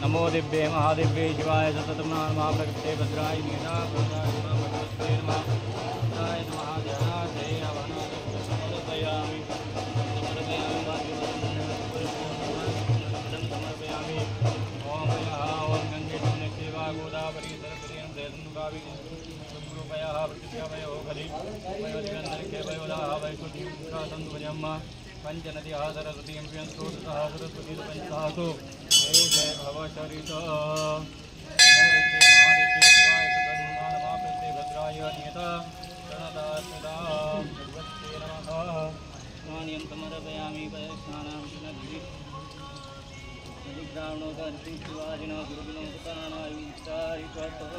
नमो दिव्ये महादिव्ये शिवाय सततं महाप्रकृते भद्राय मीना भद्राय नमः महाध्यानाय समर्पयामि समर्पयामि ओम ओम गंगे सेवा गोदावरी सरस्वती देवनुगावि गुरुपया प्रतिभया खली वयोजनके वयोदाह वैकुंठी संतुभजम्म पंचनदी सरस्वती सरस्वती पंचसहसु जय भव चरित भद्राय नियता प्रणदात्मदा भगवते नमः स्नानियं समर्पयामि परिग्रावणोदर्शि शिवाजिनो गुरुविनो सुतानायुक्तारिकतो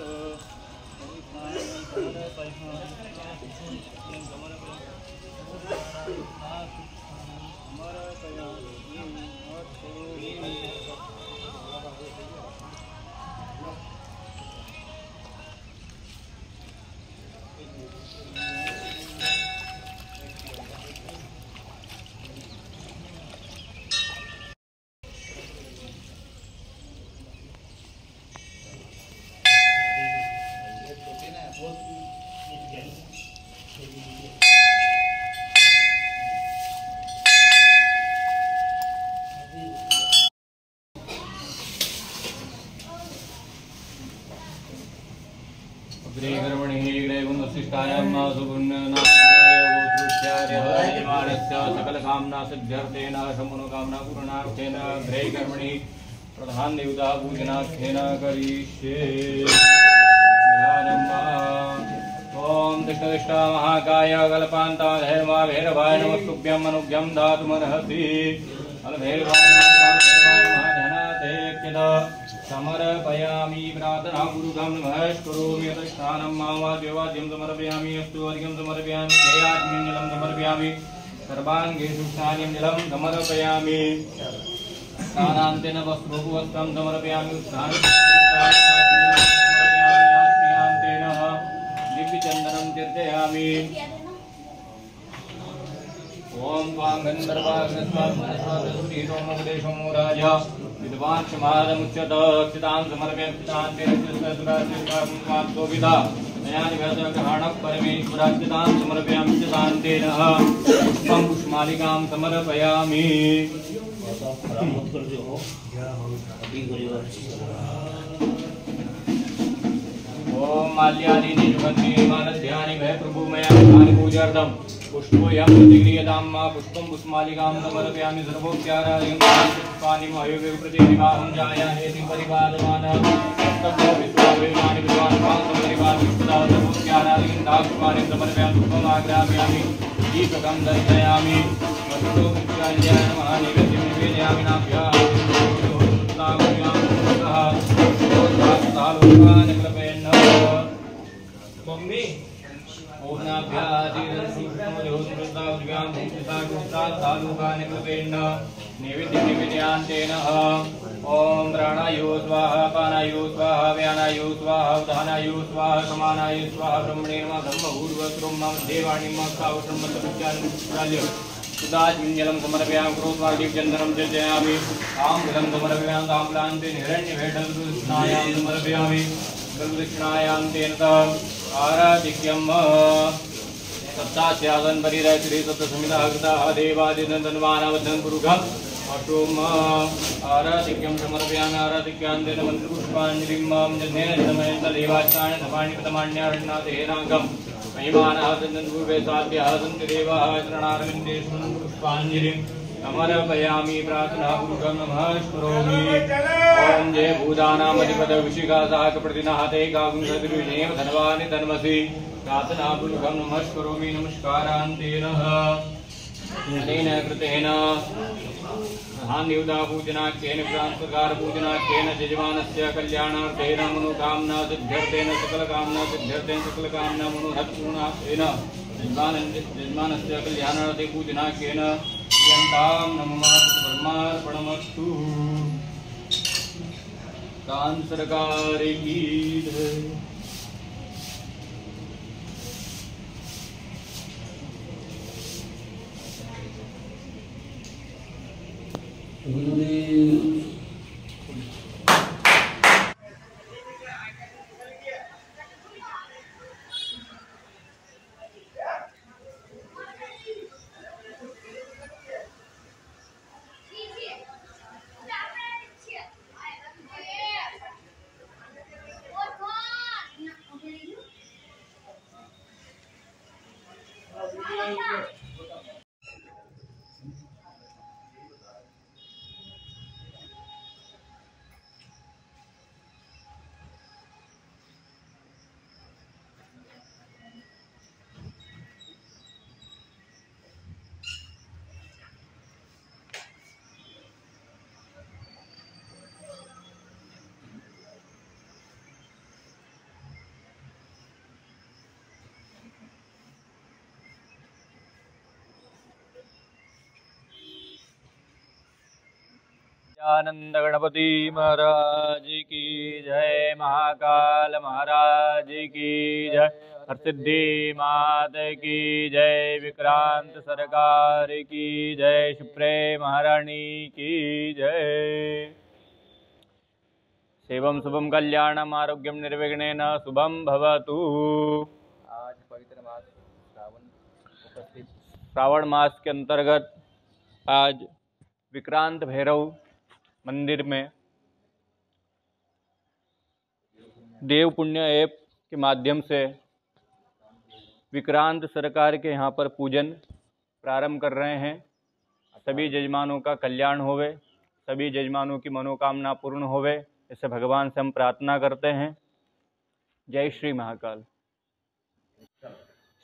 सकल कामना सिद्ध्यर्थेन समनोकामना पूर्णार्थेन ग्रहे कर्मणि प्रधान देवता पूजनार्थेन करिष्ये ओम दृष्टा महाकाय कल्पान्ता धैर्मा भैरवाय नमस्तुभ्यं अनुज्ञं दातुमर्हसि समर्पयामि प्रार्थना गुरुगं नमस्करोमि यतस्थानं मावाद्यवाद्यं समर्पयामि अस्तु अधिकं समर्पयामि जयात्म्यं समर्पयामि सर्वाङ्गेषु स्थानीं जलं समर्पयामि स्नानान्तेन वस्त्रोपवस्त्रं समर्पयामि स्नानान्तेन दिव्यचन्दनं तीर्थयामि ओम त्वां गन्धर्वाग्नस्वात्मनस्वादसुरीरोमोपदेशो राजा विद्वान् क्षमादमुच्यत क्षितां समर्पयामितान्तेन नयानिभ्यर्थग्रहणः परमेश्वराक्षितां समर्पयामि क्षितान्तेन पुष्पं पुष्पमालिकां समर्पयामि ओम माल्यादीनि सुगन्धि मालध्यानि भय प्रभु मया पूजार्थं पुष्पोऽयं प्रतिगृह्यतां पुष्पं पुष्पमालिकां समर्पयामि सर्वोपचारादिकं पुष्पाणि मयोवेव प्रतिनिवाहं जायाहेति परिपालमान विश्वानि विद्वान् परिवार सर्वोपचारादिकं दाक्षुपाणिं समर्पयामि पुष्पमाग्रापयामि दीपकं दर्शयामि वस्तु नैवेद्यं निवेदयामि नाभ्यां ओम प्राणायो स्वाहा पानायो स्वाहा व्यानायो स्वाहा उदानायो स्वाहा समानाय स्वाहा ब्रह्मणे नमः ब्रह्मभूर्वस्त्रों मम देवाणि मम सावत्रमत्तमुच्चार्य सुदाज्ञलं समर्पयामि क्रोधवादिचन्दनं चर्चयामि ताम्बूलं समर्पयामि ताम्बूलान्ते हिरण्यभेटस्नायां समर्पयामि गरुदक्षिणायां तेन आराधिक्यम् सप्तास्यादन परिरय श्री सप्तसमिता कृता देवादिनन्दनवानावधन पुरुषम् अष्टोम आराधिक्यं समर्पयामि आराधिक्यान्तेन मन्त्रपुष्पाञ्जलिं मां जनेन देवाचार्य धमानि प्रतमान्यारण्यतेनागं महिमानः सन्दनपूर्वे साध्याः सन्ति देवाः शरणारविन्देषु पुष्पाञ्जलिं समर्पयामि प्रार्थना पुरुषं नमस्करोमि ओम जय भूतानामधिपत विशिखा साहक प्रतिनाहते कागुंसतिरुषेव धनवानि धन्मसि प्रार्थना पुरुषं नमस्करोमि नमस्कारान्तेन तेन कृतेन हानियुधा पूजनाख्येन विक्रांतकार पूजनाख्येन यजमानस्य कल्याणार्थेन मनोकामना सिद्ध्यर्थेन सकलकामना सिद्ध्यर्थेन सकलकामना मनोरथपूर्णार्थेन यजमानस्य कल्याणार्थे पूजनाख्येन यन्तां नमः ब्रह्मार्पणमस्तु। कान सरकार की जय। आनंद गणपति महाराज की जय। महाकाल महाराज की जय। हरसिद्धि मात की जय। विक्रांत सरकार की जय। शुप्रे महारानी की जय। सेवम शुभम कल्याणम आरोग्यम निर्विघ्नेन शुभम भवतु। आज पवित्र मास श्रावण मास के अंतर्गत आज विक्रांत भैरव मंदिर में देव पुण्य ऐप के माध्यम से विक्रांत सरकार के यहाँ पर पूजन प्रारंभ कर रहे हैं। सभी जजमानों का कल्याण होवे, सभी जजमानों की मनोकामना पूर्ण होवे, ऐसे भगवान से हम प्रार्थना करते हैं। जय श्री महाकाल।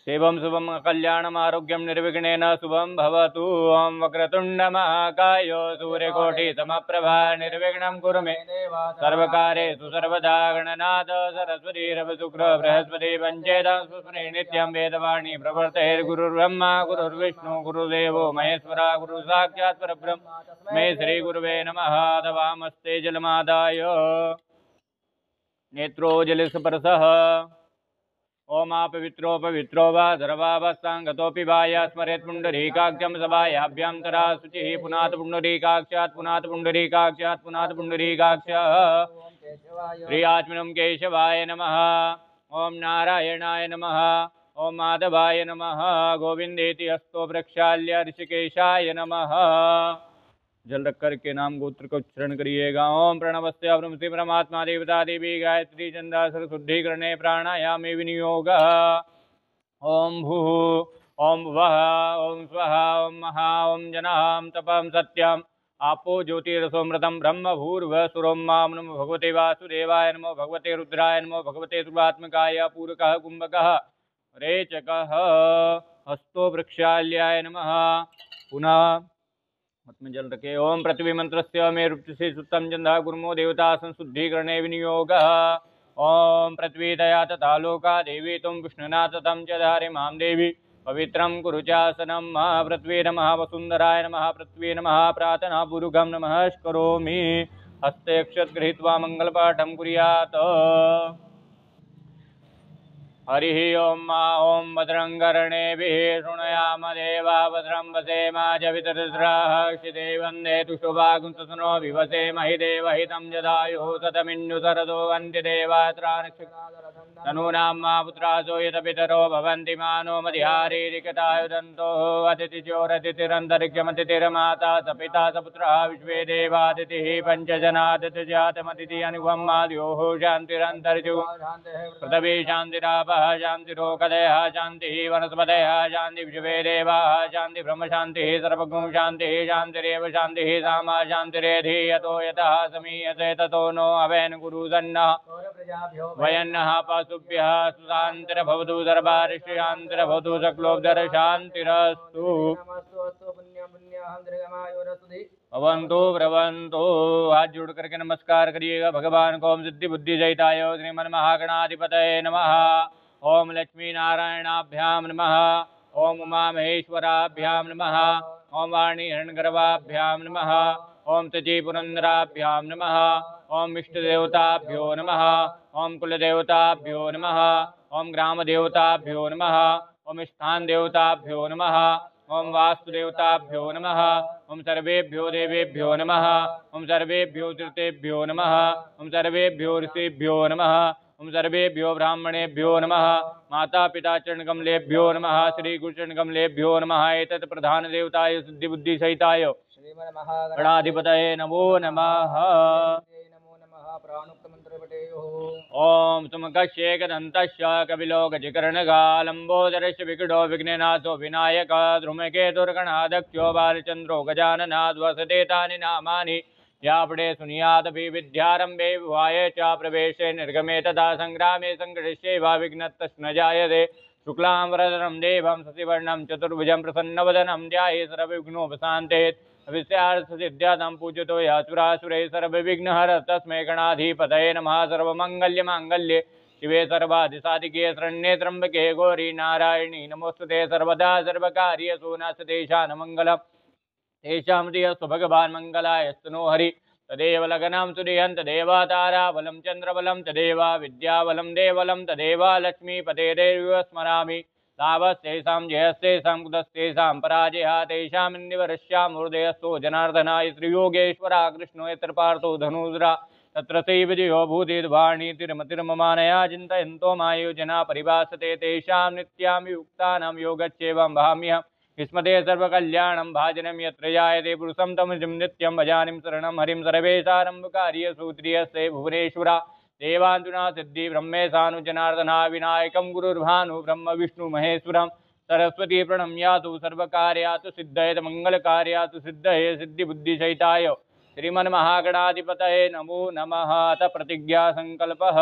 सेवम शुभम कल्याणम आरोग्यम निर्विघ्नेन शुभम भवतु। ओम वक्रतुंड महाकाय सूर्यकोटि समप्रभा निर्विघ्नं कुरु मे सर्वकार्येषु सर्वदा। गणनाथ सरस्वती रवि शुक्र बृहस्पति पंचेदं सुस्मि नित्यं वेदवाणी प्रवर्तैर्गुरुर्ब्रह्मा गुरुर्विष्णु गुरुदेवो महेश्वरा गुरु साक्षात् परब्रह्म मे श्री गुरुवे नमः। तवामस्ते जलमादाय नेत्रोजलिस्पर्शः। ओम पवित्रो पवित्रो वा सर्वावस्थांगतोऽपि वाया स्मरेत् पुण्डरीकाक्षं सभायाभ्यां तरा शुचिः। पुनात् पुण्डरीकाक्षात् पुनात् पुण्डरीकाक्षात् पुनात् पुण्डरीकाक्षः। श्रीआत्मनं केशवाय नमः। ओम नारायणाय नमः। ओम माधवाय नमः। गोविंदेति हस्तो प्रक्षाल्य ऋषिकेशाय नमः। जल रख कर के नाम गोत्र का उच्चारण करिएगा। ओम प्रणवस्ते ब्रह्मसि परमात्मा देवता देवी गायत्री चंदा शुद्धिकरणे प्राणायामे विनियोग। ओम भूः ओम वः ओम स्वः ओम महा ओम जनाम तपम सत्यम आपो ज्योतिरसोमृतम ब्रह्म भूर्भुवस्सुरं मां। नमो भगवते वासुदेवाय नमो भगवते रुद्राय नमो भगवते सुरात्मकाय पूरकः कुंभकः रेचकः हस्तो वृक्षाल्याय नमः। पुनः मत में जल रखे। ओम पृथ्वी मंत्रस्य मे रूप से सुत्तम जंधा गुरुमो देवता संशुद्धिकरणे विनियोग। ओम पृथ्वी दया तथा लोका देवी तुम विष्णुना तथम च धारे मां देवी पवित्रं कुरु चासनम। पृथ्वी नमः वसुंधराय नमः। पृथ्वी नमः प्रार्थना पूर्वकं नमः करोमि। हस्ते अक्षत गृहीत्वा मंगलपाठं कुर्यात्। हरि ओम मा ओम भद्रं कर्णेभिः शृणुयाम देवा भद्रं वसेमाजवितरस्राः क्षिते वन्दे तुषुभागुंसनो विवसे महि देवहितं जदायुः शतमिन्दुशरदो वन्ति देवात्रानक्षतनूनां मा पुत्रासो यतपितरो भवन्ति मानो मधिहारीरिकतायुदन्तो अतिथिचोरतिथिरन्तरिक्षमतिथिर्माता सपिता सपुत्रः विश्वे देवातिथिः पञ्चजनातिथिजातमतिथि अनुगं माद्योः शान्तिरन्तरिषु पृथ्वी शान्तिरापः शान्तिरोकदयः शान्तिः वनस्पतयः शान्ति विश्वे देवाः शान्ति ब्रह्म शान्तिः सर्वगुं शान्तिः शान्तिरेव शान्तिः सामा शान्तिरेधि यतो यतः समीयते ततो नो अवेन गुरुदन्नः वयन्नः पशुभ्यः सुशान्तिर्भवतु सर्वारिष्यान्तिर्भवतु सकलोदर शान्तिरस्तु। भवन्तु ब्रवन्तु। हाथ जोड़ करके नमस्कार करिएगा भगवान को। ओम सिद्धि बुद्धि जयिताय श्रीमन महागणाधिपतये नमः। ओम लक्ष्मी नारायणाभ्याम नमः। ओम उमा महेश्वराभ्याम नमः। ओम वाणी हिरण्यगर्भाभ्याम नमः। ओम तजी पुरंदराभ्याम नमः। ओम इष्टदेवताभ्यो नमः। ओम कुलदेवताभ्यो नमः। ओम ग्रामदेवताभ्यो नमः। ओम स्थान देवताभ्यो नमः। ओम वास्तुदेवताभ्यो नमः। ओम सर्वेभ्यो देवेभ्यो नमः। ओम सर्वेभ्यो तीर्थेभ्यो नमः। ओम सर्वेभ्यो ऋषिभ्यो नमः। ओम सर्वेभ्यो ब्राह्मणेभ्यो नमः। माता पिता चरणकमलेभ्यो नमः। श्री गुरु चरणकमलेभ्यो नमः। एतत् प्रधान देवताय सिद्धि बुद्धि सहिताय गणाधिपतये नमो नमः। ओम सुमुखस्येकदन्तस्य कपिलो गजकर्णगालम्बोदरस्य विकटो विघ्ननाथो विनायक धूमकेतुर्गणाध्यक्षो बालचन्द्रो गजाननाद्वसते तानि नामानि यापडे सुनियादपि विद्यारम्भे विवाहे च प्रवेशे निर्गमे तथा संग्रामे संघर्षे वा विघ्नस्तस्न जायते। शुक्लां वरदनं देवं शशिवर्णं चतुर्भुजं प्रसन्नवदनं ध्याये सर्वविघ्नोपशान्ते। विषयार्थसिद्ध्यां पूजतो यासुरासुरे सर्वविघ्नहर तस्मै गणाधिपतये नमः। सर्वमङ्गल्यमाङ्गल्ये शिवे सर्वाधिसाधिके शरण्ये त्र्यम्बके गौरी नारायणी नमोस्तुते। सर्वदा सर्वकार्येषु नास्तेषां मङ्गलं तेषां धियस्तु भगवान् मङ्गलायस्तु नो हरि। तदेव लग्नं तुर्यं तदेव ताराबलं चन्द्रबलं तदेव विद्याबलं देवलं तदेव लक्ष्मीपतेर्देव स्मरामि। तावस्तेषां जयस्तेषां कुतस्तेषां पराजयः तेषां निवरस्यां हृदयस्थो जनार्दनाय श्रीयोगेश्वरा कृष्णो यत्र पार्थो धनुर्धरा तत्र ते विजयो भूतिर्वाणी तिरमतिर्ममानया चिन्तयन्तो मायोजना परिभासते। तेषां नित्यां युक्तानां योगच्चैवं भाम्यहम् स्मते सर्वकल्याणं भाजनं यत्र जायते पुरुषं तमजं नित्यं भजानिं शरणं हरिं सर्वेशारम्भकार्यसूत्रियस्ते भुवनेश्वरा देवान्तुना सिद्धि ब्रह्मेशानु जनार्दना विनायकं गुरुर्भानु ब्रह्म विष्णु महेश्वरं सरस्वती प्रणम्यातु सर्वकार्यातु सिद्धये मंगलकार्यातु सिद्धये सिद्धिबुद्धिसहिताय श्रीमन्महागणाधिपतये नमो नमः। अथ प्रतिज्ञा संकल्पः।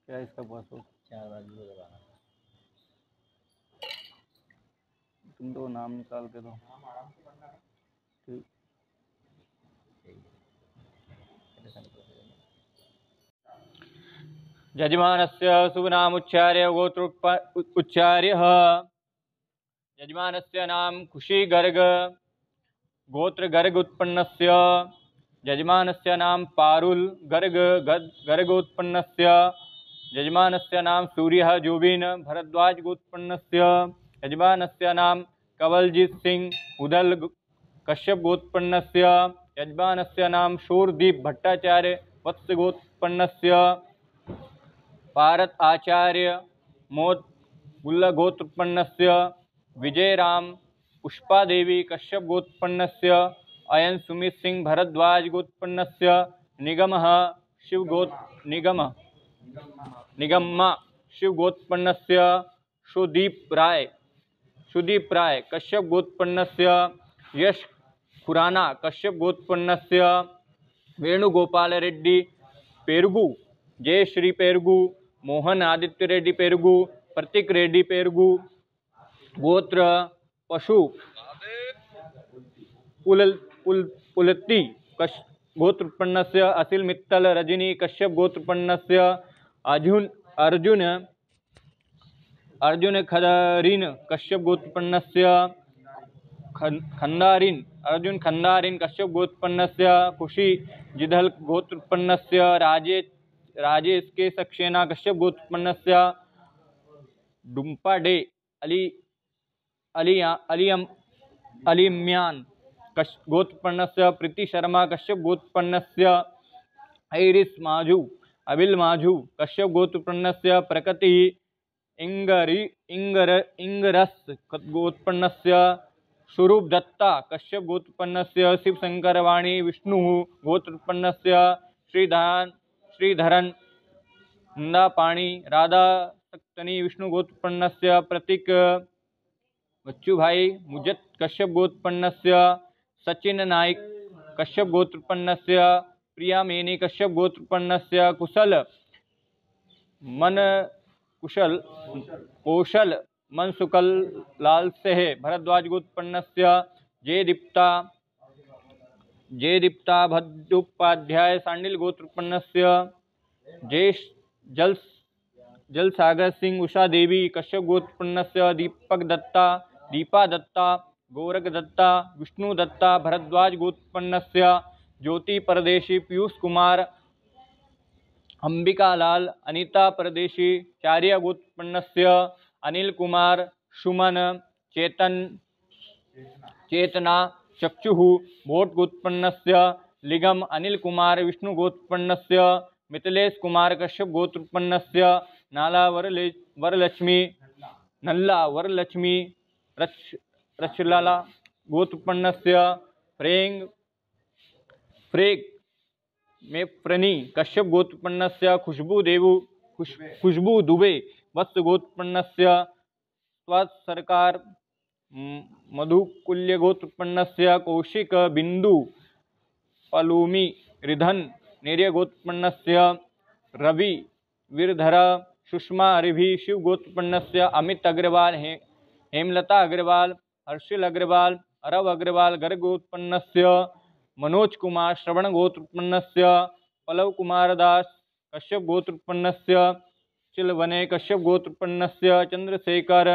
क्या इसका पासवर्ड 4 बार दबाना। तुम तो नाम निकाल के दो। ठीक। यजमानस्य शुभनामुच्चार्य गोत्र उच्चार्य। यजमानस्य नाम खुशी गर्ग गोत्र गर्ग उत्पन्नस्य। यजमानस्य नाम पारुल गर्ग गर्ग उत्पन्नस्य। यजमानस्य नाम सूर्यः जोबिन भरद्वाज गोत्पन्नस्य। यजमानस्य नाम कवलजीत सिंह उदल कश्यप गोत्पन्नस्य। यजमानस्य नाम शूरदीप भट्टाचार्य वत्स गोत्पन्नस्य। पारत आचार्य मोद गुल्ला गोत्रोत्पन्नस्य। विजयराम पुष्पा देवी कश्यप गोत्पन्नस्य। अयन सुमित सिंह भरद्वाज गोत्पन्नस्य। निगमः शिव गोत निगम्मा शिव गोत्पन्नस्य। सुदीप राय कश्यप गोत्पन्नस्य। यश खुराना कश्यप गोत्पन्नस्य। वेणुगोपाल रेड्डी पेरुगु जयश्री पेरुगु मोहन आदित्य रेड्डी पेरुगु प्रतीक रेड्डी पेरुगु गोत्र पशु पुलती गोत्रोत्पन्नस्य। असिल मित्तल रजनी कश्यप गोत्रोत्पन्नस्य। अर्जुन खदारिन कश्यप गोत्रोत्पन्नस्य। अर्जुन खंदारिन कश्यप गोत्रोत्पन्नस्य। खुशी जिधल गोत्रोत्पन्नस्य। राजेश के सक्सेना कश्यप गोत्रोत्पन्नस्य। डुम्पा डे अलीम्यान गोत्रोत्पन्नस्य। प्रीति शर्मा कश्यप गोत्रोत्पन्नस्य। अबिल माझू कश्यप गोत्रोत्पन्नस्य। प्रकृति इंगरस गोत्रोत्पन्नस्य। स्वरूप दत्ता कश्यप गोत्रोत्पन्नस्य। शिव शंकर वाणी विष्णु गोत्रोत्पन्नस्य। श्रीधरन नंदापाणी राधा सक्तनी विष्णु गोत्रोत्पन्नस्य। प्रतीक बच्चूभाई मुजत कश्यप गोत्रोत्पन्नस्य। सचिन नाइक कश्यप गोत्रोत्पन्नस्य। प्रिया मेनी कश्यप गोत्रोत्पन्नस्य। कुशल कुशल कौशल मनसुकल लाल से भरद्वाज गोत्पन्नस्य जय दीप्ता भद्रोपाध्याय सांडिल गोत्रोत्पन्नस्य जल सागर सिंह उषा देवी कश्यप गोत्रोत्पन्नस्य दीपा दत्ता गोरख दत्ता विष्णु दत्ता भरद्वाज गोत्रोत्पन्नस्य ज्योति परदेशी पीयूष कुमार अंबिका लाल अनीता परदेशी चार्य गोत्रोत्पन्नस्य अनिल कुमार सुमन चेतना चक्षुः भोट गोत्रोत्पन्नस्य लिगम अनिल कुमार विष्णु गोत्रोत्पन्नस्य मिथिलेश कुमार कश्यप गोत्रोत्पन्नस्य नल्ला वरलक्ष्मी रचलाला गोत्रोत्पन्नस्य फ्रेक मेफ्रनी कश्यप गोत्रोत्पन्नस्य खुशबू दुबे वत्स गोत्रोत्पन्नस्य सरकार मधुकुल्य गोत्रोत्पन्नस्य कौशिक बिंदु पलूमी रिधन नेर्य गोत्रोत्पन्नस्य रवि वीरधर सुषमा रिभि शिव गोत्रोत्पन्नस्य अमित अग्रवाल हेमलता अग्रवाल हर्षिल अग्रवाल अरव अग्रवाल गर्ग गोत्रोत्पन्नस्य मनोज कुमार श्रवण गोत्रोत्पन्नस्य पलव कुमार दास कश्यप गोत्रोत्पन्नस्य चिलवने कश्यप गोत्रोत्पन्नस्य चंद्रशेखर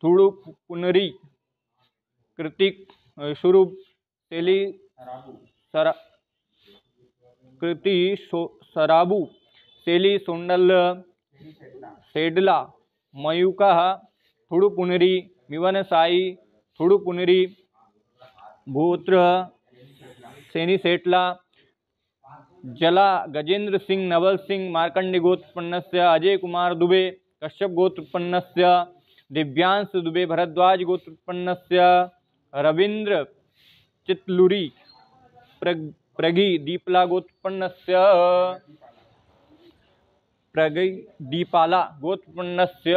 थुड़ु पुनरी कृतिक स्वरूप तेली सराबू सेली सोंडल सेडला मयूका थुड़ुपुनरी मिवन साई थुड़ुपुनरी भूत्र सेनी सेटला जला गजेंद्र सिंह नवल सिंह मार्कंडे गोत्रोत्पन्नस्य अजय कुमार दुबे कश्यप गोत्रोत्पन्नस्य दिव्यांश दुबे भरद्वाज गोत्रोत्पन्नस्य रविंद्र चितलुरी प्रगी दीपला गोत्रोत्पन्नस्य प्रगी दीपाला गोत्रोत्पन्नस्य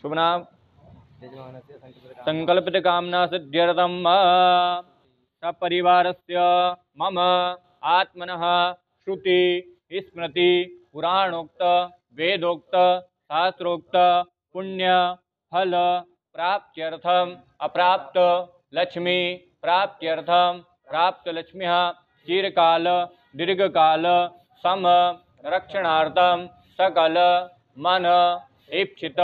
शुभनाम संकल्पित कामना सिद्ध्यर्थम सपरिवारस्य मम आत्मनः श्रुति स्मृति पुराणोक्त वेदोक्त शास्त्रोक्त पुण्य फल प्राप्त्यर्थम अप्राप्त लक्ष्मी प्राप्त्यर्थम प्राप्त लक्ष्मी चिरकाल दीर्घकाल सम रक्षणार्थम सकल मन इप्सित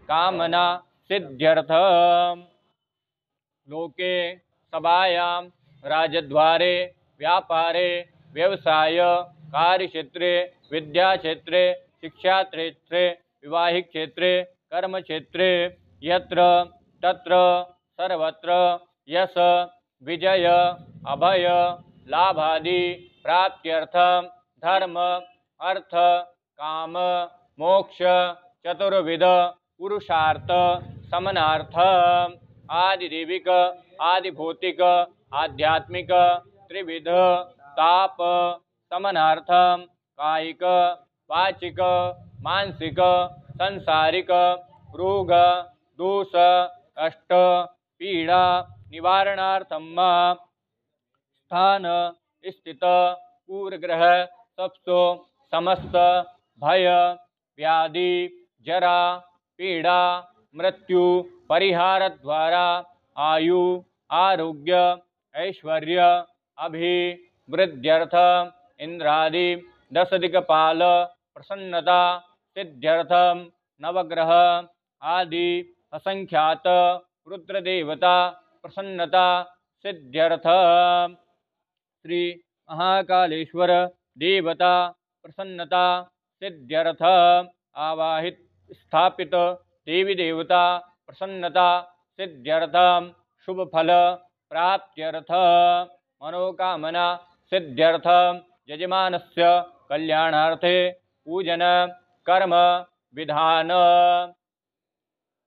कामना सिद्ध्यर्थम लोके सभायां राजद्वारे व्यापारे व्यवसाय कार्यक्षेत्रे विद्याक्षेत्रे शिक्षाक्षेत्रे विवाहिक क्षेत्रे कर्म क्षेत्रे यत्र तत्र सर्वत्र यश विजय अभय लाभादि प्राप्त्यर्थम धर्म अर्थ काम मोक्ष चतुर्विध पुरुषार्थ समनार्थ आदिदेविक आदिभौतिक आध्यात्मिक त्रिविध ताप समनार्थम कायिक वाचिक मानसिक संसारिक रोग दोष कष्ट पीड़ा निवारणार्थम स्थान स्थित पूर्वग्रह सबसो समस्त भय व्याधि जरा पीड़ा मृत्यु परिहार द्वारा आयु आरोग्य ऐश्वर्य अभिवृद्ध्यर्थ इंद्रादि 10 दिक्पाल प्रसन्नता सिद्ध्यर्थम नवग्रह आदि असंख्यात रुद्रदेवता प्रसन्नता सिद्ध्यर्थम श्री महाकालेश्वर देवता प्रसन्नता सिद्ध्यर्थ आवाहित स्थापित देवी देवता प्रसन्नता सिद्ध्यर्थम शुभ फल प्राप्त्यर्थ मनोकामना सिद्ध्यर्थम यजमानस्य कल्याणार्थे पूजन कर्म विधान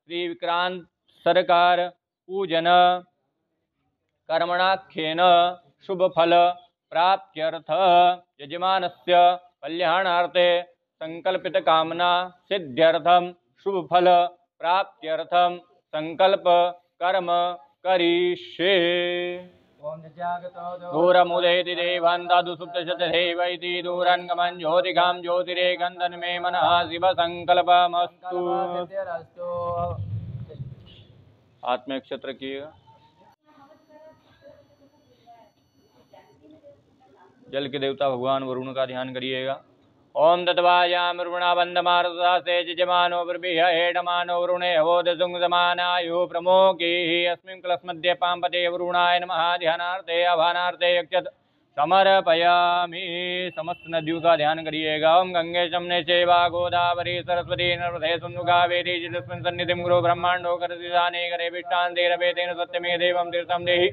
श्री विक्रांत सरकार पूजन कर्मणाख्येन शुभ फल प्राप्त्यर्थ यजमानस्य कल्याणार्थे संकल्पित कामना सिद्ध्यर्थम शुभ फल प्राप्त्यर्थम संकल्प कर्म करिष्ये। दूरमुदेति देवन्तादु सुप्तशतधैवैति दूरङ्गमन् ज्योतिकां ज्योतिरेकन्दन् मे मनः शिवसङ्कल्पमस्तु। आत्मक्षत्र किएगा। जल के देवता भगवान वरुण का ध्यान करिएगा। ओम तत्वायाम वरुणाबंधमारसा से जजमानो ब्रवीह हेडमानो वरुणे हवोदसुंग समानायु प्रमोकी अस्मिन् क्लस्मध्ये पांपते वरुणाय नमः। ध्यानार्थे आभानार्थे यक्षत समर्पयामि। समस्त नदियों का ध्यान करिएगा। ओम गंगे जमुने चैव गोदावरी सरस्वती नर्मदे सिन्धु कावेरी जलस्मिन् सन्निधिं गुरु ब्रह्मांडो करसिदाने करे विष्टान्ते रवेतेन सत्यमे देवं तीर्थं देहि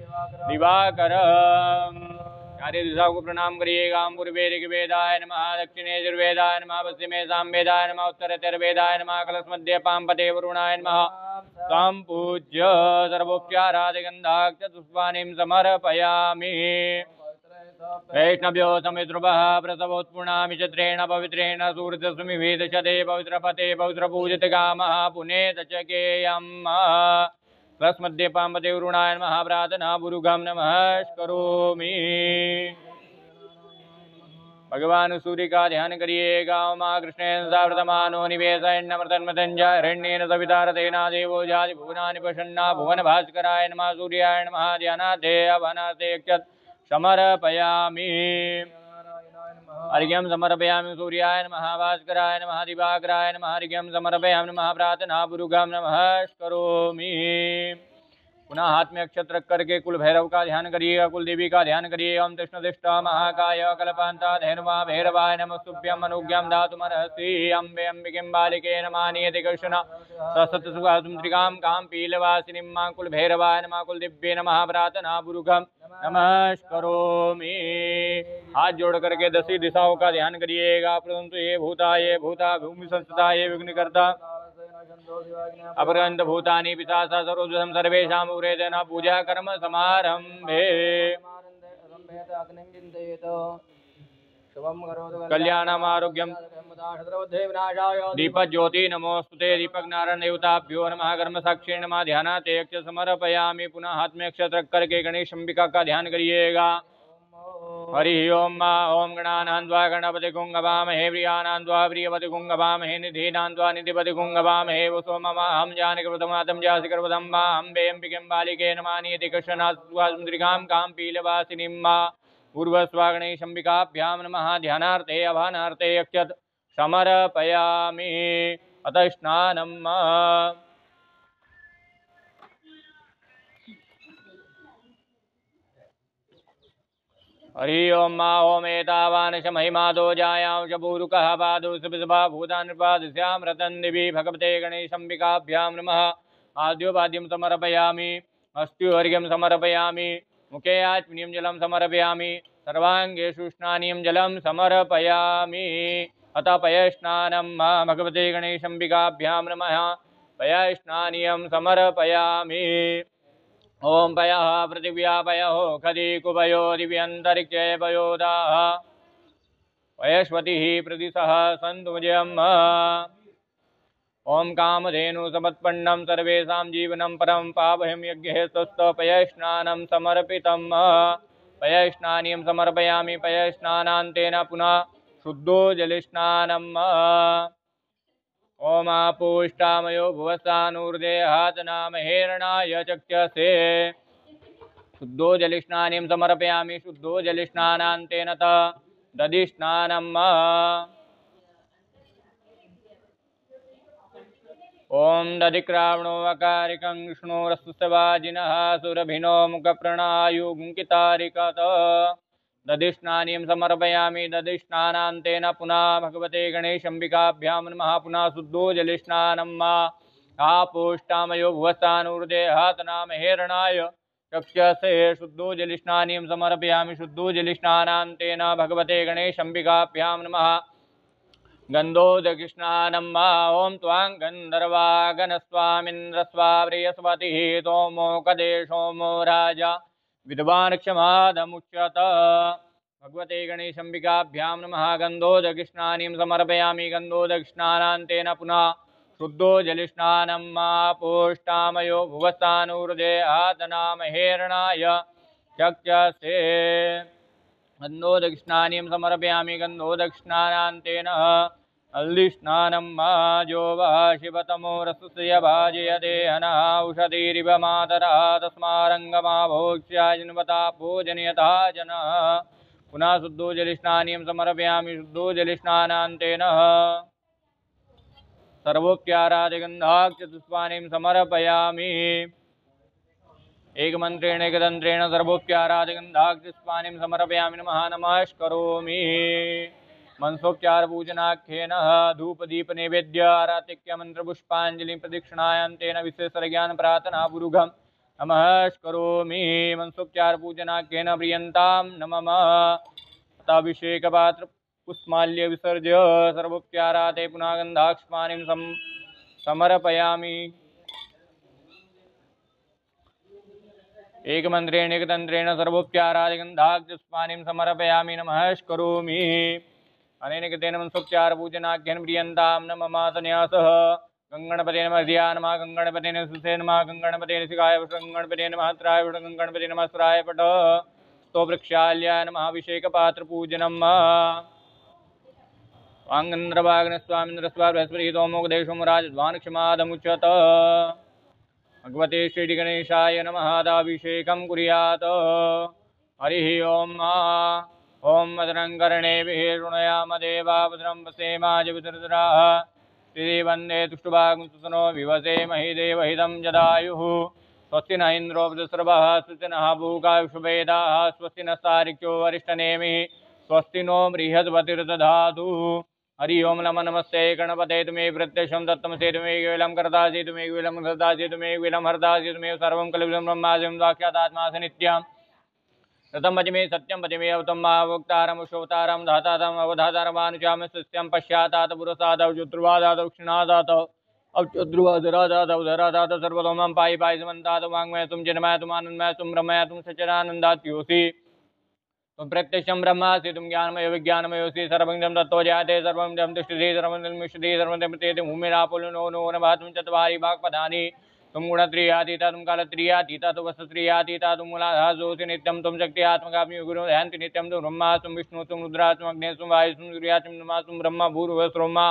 दिवाकरम्। चारे दिशाओं को प्रणाम करिएगा। पूर्वे ऋग्वेदाय नमः, दक्षिणे यजुर्वेदाय नमः, पश्चिमे सामवेदाय नमः, उत्तरे अथर्ववेदाय नमः, कलशमध्ये पांपते वरुणाय नमः। संपूज्य सर्वोपचारादिगन्धाक्षपुष्पाणिं समर्पयामि। वैष्णव्यो समिद्रुवः प्रसवोत्पुणामि चित्रेण पवित्रेण सूर्यस्मिभिदशते पवित्रपते पवित्रपूजितकामः पुनेत च केयम्। क्लस्मध्ये पांपते वरुणाय नमः। प्रार्थना पुरुगं नमस्करोमि। भगवान सूर्य का ध्यान करिएगा। माँ कृष्णेन सावृतमानो निवेशयन्नमृतन्मतञ्जय हिरण्येन सविता रथेना देवो जाति भुवनानि प्रसन्ना भुवन भास्कराय नमः। सूर्याय नमः। ध्यानार्थे अवनार्थे यक्षत समर्पयामि। अर्घ्यं समर्पयामि सूर्याय नमः। भास्कराय नमः। दिवाकराय नमः। अर्घ्यं समर्पयामि नमः। प्रार्थना पुरुगं नमस्करोमि। पुनः हाथ में अक्षत रख करके कुल भैरव का ध्यान करिएगा। कुल देवी का ध्यान करिएगा। ओम कृष्णदिष्ट महाकाय कल्पांता धैर्वा भैरवाय नमस्तुभ्यं अनुज्ञां दातुमर्हसि। अम्बे अम्बिकें बालिके नमः। नियति कृष्ण ससतसुभासुंद्रिकां कां पीलवासिनीं मां कुल भैरवाय नमः। कुल दिव्ये नमः। प्रार्थना पुरुगं नमस्करोमि। हाथ जोड़ करके 10 दिशाओं का ध्यान करिएगा। परंतु ये भूता भूमि संस्था ये विघ्नकर्ता अपरंत भूतानि पिशाचा सर्वोदम सर्वेषां उरेदन पूजा कर्म समारंभे। कल्याणम आरोग्यम दीपक ज्योति नमोस्तुते। दीपक नारायण देवताभ्यो नमः। कर्म साक्षी नमः। ध्यानार्थे यक्ष समर्पयामि। पुनः हाथ में अक्षत रख करके गणेश अंबिका का ध्यान करिएगा। हरि ओम ओम गणानान्वा गणपति गुंगवामहे प्रियानान्वा प्रियपति गुंगवामहे निधीनान्वा निधिपति गुंगवामहे वसोममाहं जानकीप्रथमातं जासिकर्वदं मा अम्बे अम्बिकें बालिके नमः। नियति कृष्णनाथस्वान्द्रिकां कां पीलवासिनीं मा पूर्वस्वागणेशम्बिकाभ्यां नमः। ध्यानार्थे अभानार्थे यक्षत समर्पयामि। अतः स्नानं हरि ओम ओम एतावान् च महिमादो जायां च पूरुकः पादौ सुविसभा भूतान्पादस्यां रतन् दिवि भगवते गणेशम्बिकाभ्यां नमः। आद्योपाद्यं समर्पयामि। हस्त्योर्घ्यं समर्पयामि। मुखे आत्मनीयं जलं समर्पयामि। सर्वाङ्गेषु स्नानीयं जलं समर्पयामि। अतः पयस्नानं भगवते गणेशम्बिकाभ्यां नमः। पयस्नानीयं समर्पयामि। ओम पयः पृथिव्या पयो खदी कुपयो दिव्यन्तरिक्षे पयोदाः वयस्वतिः प्रदिशः सन्तुजयम्। ओम कामधेनु समत्पन्नं सर्वेषां जीवनं परं पावहं यज्ञे स्वस्थ पयस्नानं समर्पितम्। पयस्नानीयं समर्पयामि। पयस्नानान्तेन पुनः शुद्धो जलस्नानम्। ओम आपोष्टामयो भुवस्सानूर्देहातनामहेरणाय चक्षसे। शुद्धो जलस्नानीं समर्पयामि। शुद्धो जलस्नानान्तेन दधिस्नानम्। ओम दधिक्रावणो वकारिकं विष्णोरस्तुवाजिनः सुरभिनो मुखप्रणायुङ्कितारिकत। दधिस्नानीं समर्पयामि। दधिस्नानान्तेन पुनः भगवते गणेशम्बिकाभ्यां नमः। पुनः शुद्धो जलस्नानम्। आपोष्टामयो भुवस्सानूर्देहातनामहेरणाय चक्षसे। शुद्धो जलस्नानीं समर्पयामि। शुद्धो जलस्नानान्तेन भगवते गणेशम्बिकाभ्यां नमः। गन्धोदकृष्णानम्। ओम त्वां गन्धर्वागणस्वामिन्द्रस्वा प्रियस्वतिः सोमो कदे सोमो राजा विद्वान् क्षमादमुच्यत। भगवते गणेशम्बिकाभ्यां नमः। गन्धोदकृष्णानीं समर्पयामि। गन्धोदकृष्णानान्तेन पुनः शुद्धो जलस्नानम्। आपोष्टामयो भुवस्सानूर्देहातनामहेरणाय चक्षसे गन्धो दक्षिणानीं समर्पयामि गन्धो दक्षिणानान्तेन अल्लिस्नानं माजो वः शिवतमो रसस्य भाजयते हनः औषधीरिव मातरः तस्मारङ्गमाभोक्ष्याजिन्वता पूजनीयतः जनः पुनः शुद्धो जलिस्नानीं समर्पयामि शुद्धो जलिस्नानान्तेन सर्वोप्यारादिगन्धाक्षपुष्पाणिं समर्पयामि एकमन्त्रेण एकतन्त्रेण सर्वोप्यारादिगन्धाक्षपुष्पाणिं समर्पयामि नमः नमस्करोमि मनसोपचारपूजनाख्येन धूपदीपनैवेद्य आरातिक्यमन्त्रपुष्पाञ्जलिं प्रदक्षिणायान्तेन विशेषज्ञानप्रार्थनापूर्वकं नमस्करोमि मनसोपचारपूजनाख्येन प्रियन्तां नमः अभिषेकपात्र पुष्पमाल्य विसर्ज्य सर्वोपचाराते पुनः गन्धाक्षपुष्पाणिं समर्पयामि एकमन्त्रेण एकतन्त्रेण सर्वोपचारादिगन्धाक्षपुष्पाणिं समर्पयामि नमस्करोमि अनेन कृतेन मनसोपचारपूजनाख्येन प्रियन्तां नमः सन्यासः गङ्गणपते नमः धिया नमः गङ्गणपते नमः सुसे नमः गङ्गणपते शिखाय गङ्गणपते नमः त्राय गङ्गणपते नमः स्त्राय पट स्तोप्रक्षाल्याय नमः अभिषेकपात्रपूजनम् वाङ्गन्द्रवाग्नस्वामिन्द्रस्वा बृहस्पति तोमोगदेशोमराजध्वानक्षमादमुच्यत भगवते श्रीगणेशाय नमः दाभिषेकं कुर्यात् हरिः ओम् ओं भद्रं कर्णेभिः शृणुयाम देवा भद्रं पश्येमाजवितरतराः श्रीवन्दे तुष्टुभागुंसुनो विवसेमहि देवहितं जदायुः स्वस्ति न इन्द्रो वृधस्रवः स्वस्ति नः पूषा विश्ववेदाः स्वस्ति नस्तार्क्ष्यो वरिष्ठनेमिः स्वस्ति नो बृहस्पतिर्दधातु हरि ओं नमः नमस्ते गणपते तुम्हें प्रत्यक्षं दत्तमसे तुम्हें केवलं कर्तासि तुम्हें केवलं कर्तासि तुम्हें केवलं हर्तासि तुम्हें सर्वं कल्पितं ब्रह्मास्मि साक्षादात्मासि नित्यम् रतं भजमे सत्यं भजमे अवतं वक्तारं शोतारं धातारम् अवधातारमानुजाम सत्यं पश्चातात् पुरस्तात् चतुर्वादात् दक्षिणादात् अवचतुर्वादरादात् अवधरादात् सर्वतोमं पायि पायि समन्तात् वाङ्मय तुम जन्मय तुम आनन्दमय तुम ब्रह्मय तुम सच्चिदानन्दात्योऽसि तुम प्रत्यक्षं ब्रह्मासि तुम ज्ञानमय विज्ञानमयोऽसि सर्वं तत्तो जायते सर्वं तिष्ठति सर्वं मिष्यति सर्वं प्रत्येति भूमिरापुलो नो नभः तुम चत्वारि वाक्पदानि तुम गुणत्रियातीता तुम कालत्रियातीता तुम वस्तुत्रियातीता तुम मूलाधारोऽसि नित्यं तुम शक्त्यात्मकाग्नि गुरु ध्यान्ति नित्यं तुम ब्रह्मा तुम विष्णु तुम रुद्रा तुम अग्ने तुम वायु तुम सूर्या तुम नमा तुम ब्रह्म भूर्भुवस्रोमा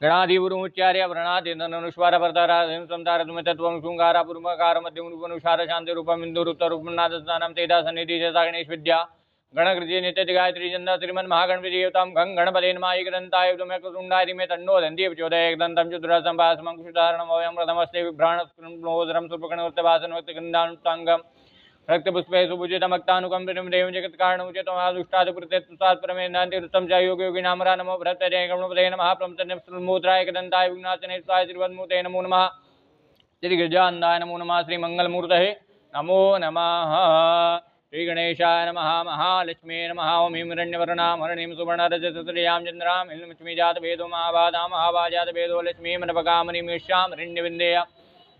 गणाधिपुरुमुच्चार्य व्रणादिनुस्वार वर्ताराधिं संतार तुम तत्त्वं शृंगार पूर्वकार मध्यम रूपनुसार शांति रूपम इंदुरुत्तरूपं नादस्नानं तेजा सन्निधि जता गणेश विद्या गणकृति नित्य गायत्री चंदा श्रीमन् महागणपति देवतां गं गणपते नमः एकदन्ताय तुमेकसुण्डाय मे तन्नो दन्ति प्रचोदयात् एकदन्तं चतुरसं पासमंकुशधारणं अवयं प्रथमस्ते विभ्राणस्कृणोदरं सुर्पकणोत्तवासनोक्तगन्धानुताङ्गं रक्तपुष्पे सुभुजितमक्तानुकम्पितं देवं जगत्कारणमुचितमादुष्टादिपुरतेत्सात् परमेन्दान्तिरुत्तम च योगिनामरा नमो बृहत्पते गणपते नमः प्रमतन्यमुद्राय एकदन्ताय विघ्नाचनेश्वराय श्रीवन्मूर्ते नमो नमः श्रीगिरिजानन्दाय नमो नमः श्रीमङ्गलमूर्तये नमो नमः श्रीगणेशाय नमः महालक्ष्मी नमः ओं हिरण्यवर्णां हरणीं सुवर्णरजतत्रयां चन्द्रां हिलक्ष्मी जातवेदो महाबाधां महाभाजातवेदो लक्ष्मीं नभकामनीं यश्यां हिरण्यविन्देय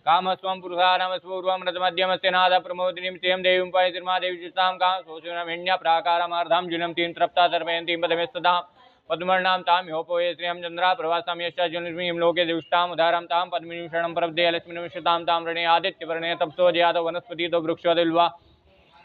कामस्वं पुरुषारामस्पूर्वं रथमध्यमस्य नाद प्रमोदिनीं श्रियं देवीं पायतिर्मादेवी चित्तां कां सोचनं हिण्य प्राकारामार्धां जुनं तीं तृप्ता सर्वयन्तीं पदमेस्तदां पद्मवर्णां तां योपोये श्रियं चन्द्रा प्रवासां यश्च जुलक्ष्मीं लोके दिष्टाम् उदारां तां पद्मिनीं शरणं प्रपद्ये लक्ष्मीं विश्वतां तां रणे आदित्यवर्णे तप्सो जयातो वनस्पतितो वृक्षोदिल्वा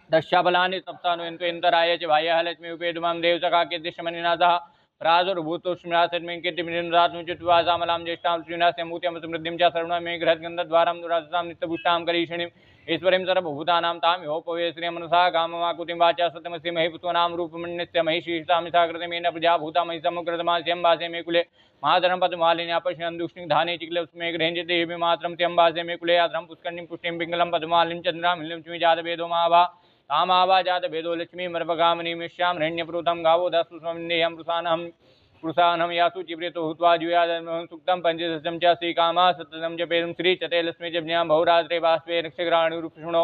दशाबलानि सप्तानुयन्तराय च बाह्यः लक्ष्मी उपेदुमां देवसखाकीर्तिशमनिनाथः प्रादुर्भूतोष्म्यासन्मिं कीर्तिमिन्द्रात्मचित्वासामलां ज्येष्ठां श्रीनास्यमूर्तिं समृद्धिं च सर्वं मे गृहद्गन्धद्वारां दुरासां नित्यपुष्टां करीषिणीं ईश्वरीं सर्वभूतानां तां योपवे श्रियमनसा काममाकुतिं वाचा सत्यमसि महिपुत्वनां रूपमन्यस्य महिषीषतां साकृतिमेन प्रजाभूता मयि समुग्रतमास्यं वासे मे कुले महाधरं पद्मालिन्या पश्यन् दुष्णिधाने चिक्लस्मे गृहञ्जते मात्रं स्यं वासे मे कुले आधरं पुष्करणीं पुष्टिं पिङ्गलं पद्मालिं चन्द्रां हिलक्ष्मी जातवेदो महाभा कामावा जातवेदो लक्ष्मी मर्वगामिनीं यश्यां हिरण्यप्रूतं गावो दस्तु स्वमिन्देयं पुरुषानं यासु चिव्रेतो हुत्वा जुयादं सुक्तं पञ्चदशं च श्रीकामा सततं जपेदं श्रीचते लक्ष्मी जज्ञां बहुरात्रे बाष्पे रक्षग्राणिरूपशुणो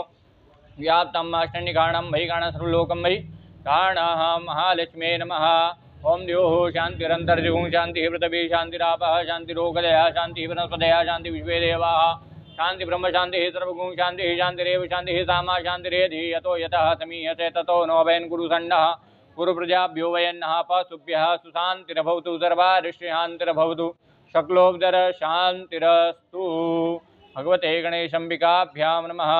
व्याप्तं माष्टन्यकारणं मयि कारणं सर्वलोकं मयि कारणः महालक्ष्मे नमः ओं द्योः शान्तिरन्तर्जुः शान्तिः पृथिवी शान्तिरापः शान्तिरोगदयः शान्तिः वनस्पतयः शान्तिः विश्वे देवाः शांति ब्रह्म शांति सर्वगुण शांति शांतिरेव शांति सामा शांतिरेधि यतो यतः समीयते ततो नो वयन् गुरुसण्डः गुरुप्रजाभ्यो वयन्नः पशुभ्यः सुशान्तिरभवतु सर्वारिष्टिशान्तिरभवतु शक्लोदर शान्तिरस्तु भगवते गणेशाम्बिकाभ्यां नमः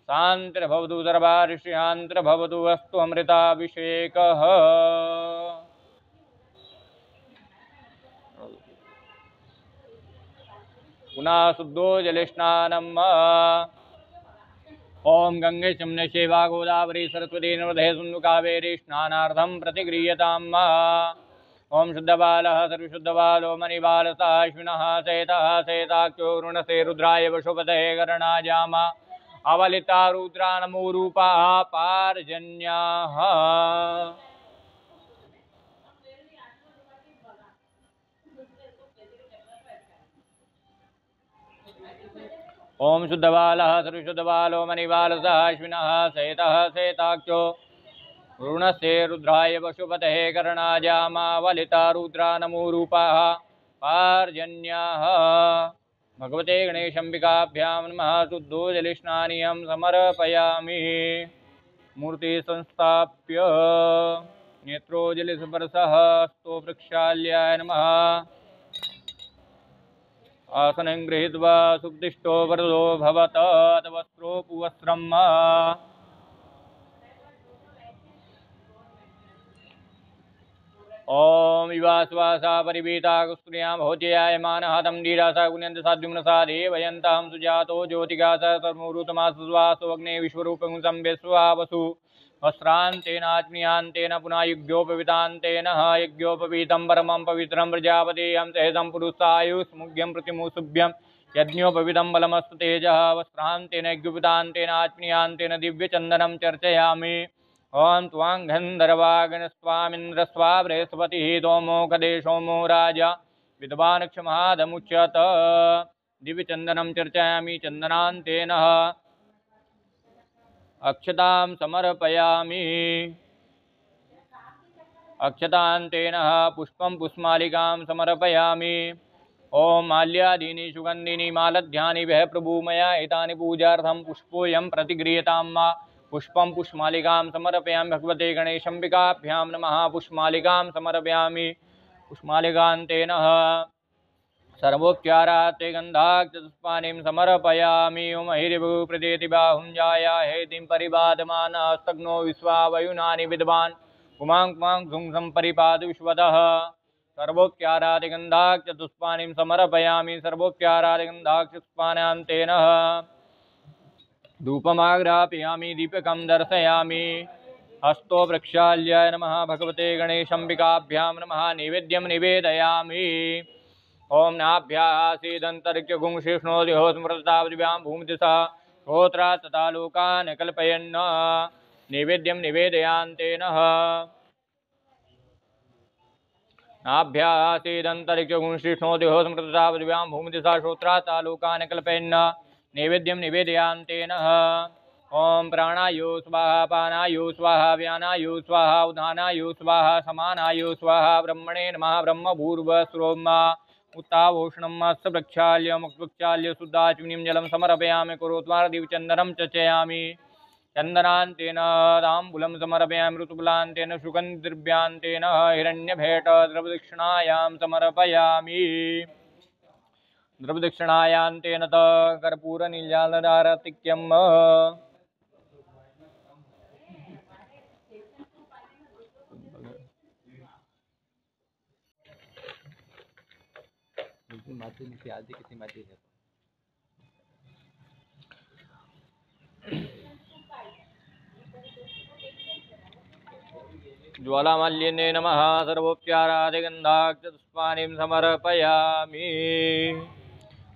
शान्तिर्भवतु सर्वार्षिशान्तिर्भवतु अस्तु अमृताभिषेकः। पुनः शुद्धो जलस्नानम्। ओम गंगे यमुने चैव गोदावरी सरस्वती नर्मदे सिन्धु कावेरी स्नानार्थं प्रतिगृह्यताम्। ओम शुद्धबालः सर्वशुद्धबालो मणिबालसः अश्विनः सेतः सेताख्यो ऋणसे रुद्राय वशुपतये करणाजाम अवलिता रुद्रा नमो रूपाः पार्जन्याः। ओम शुद्धबालः सर्वशुद्धबालो मणिबालसः अश्विनः सेतः सेताख्यो ऋणसे रुद्राय वशुपतये करणाजाम वलिता रुद्रा नमो रूपाः पार्जन्याः। भगवते गणेशाम्बिकाभ्यां नमः। शुद्धो जलस्नानीयं समर्पयामि। मूर्ति संस्थाप्य नेत्रोजलिस्पर्शः स्तो वृक्षाल्याय नमः। आसनं गृहीत्वा सुप्तिष्ठो वरदो भवत वस्त्रोपवस्त्रम्। ओम विवासवासा परिवीता कुस्त्रियां भोज्यायमानः तं धीरासा गुण्यन्तसाद्युम्नसा देवयन्तां सुजातो ज्योतिगासा सर्वमूरुतमासुवासो अग्ने विश्वरूपं संवेश्वावसु वस्त्रान्तेनात्मीयान्तेन पुनः यज्ञोपवीतान्तेन यज्ञोपवीतं परमं पवित्रं प्रजापतेयं सहजं पुरुषायुष्मुग्यं प्रतिमुसुभ्यं यज्ञोपवीतं बलमस्तु तेजः। वस्त्रान्तेन यज्ञोपवीतान्तेन आत्मीयान्तेन दिव्यचन्दनं चर्चयामि। ओं त्वां गन्धर्वागणस्वामिन्द्रस्वा बृहस्पतिः सोमो कदे सोमो राजा विद्वानक्षमादमुच्यत। दिव्यचन्दनं चर्चयामि चन्दनान्तेन अक्षतां समर्पयामि। अक्षतान्तेन पुष्पं पुष्मालिकां समर्पयामि। ओं माल्यादीनि सुगन्धिनी मालध्यानि वह प्रभुमया एतानि पूजार्थं पुष्पोऽयं प्रतिगृह्यताम्। पुष्पं पुष्मालिकां समर्पयामि। भगवते गणेशाम्बिकाभ्यां नमः। पुष्मालिकां समर्पयामि। पुष्मालिकान्तेन सर्वोपचाराते गन्धाक्षपुष्पाणिं समर्पयामि। ओम हिरिभूप्रदेति बाहुञ्जाया हेतिं परिबाधमानस्तग्नो विश्वावयुनानि विद्वान् कुमां कुमां धुंसं परिपादु विश्वतः। सर्वोपचाराते गन्धाक्षपुष्पाणिं समर्पयामि। सर्वोपचाराते गन्धाक्षपुष्पाण्यन्तेन धूपमाग्रापयामि। दीपकं दर्शयामि। हस्तो वृक्षाल्याय नमः। भगवते गणेशाम्बिकाभ्यां नमः। नैवेद्यं निवेदयामि। ओम नाभ्यासीदन्तरिक्षगुंशिष्णोदिहो स्मृतावदिव्यां भूमिदिशा श्रोत्रा तथा लोकान् कल्पयन् नैवेद्यं निवेदयान्तेन। नाभ्यासीदन्तरिक्षगुंशिष्णोदिहो स्मृतावदिव्यां भूमिदिशा श्रोत्रा तथा लोकान् कल्पयन् नैवेद्यं निवेदयान्तेन। ओम प्राणायो स्वाहा पानायो स्वाहा व्यानायो स्वाहा उदानायो स्वाहा समानायो स्वाहा। ब्रह्मणे नमः। ब्रह्मभूर्भुवस्सुरोमा उत्तावोष्णं मत्स्य प्रक्षाल्य मुक्प्रक्षाल्य शुद्धाचमनीं जलं समर्पयामि। कुरुत्वादिवचन्दनं चर्चयामि। चन्दनान्तेन ताम्बूलं समर्पयामि। ऋतुबलान्तेन सुगन्धद्रव्यान्तेन हिरण्यभेट द्रवदक्षिणायां समर्पयामि। द्रवदक्षिणायान्तेन कर्पूरनील्यालदारतिक्यम्। ज्वालामाल्येन नमः। सर्वोपचारादि गन्धाक्षपुष्पाणिं समर्पयामि।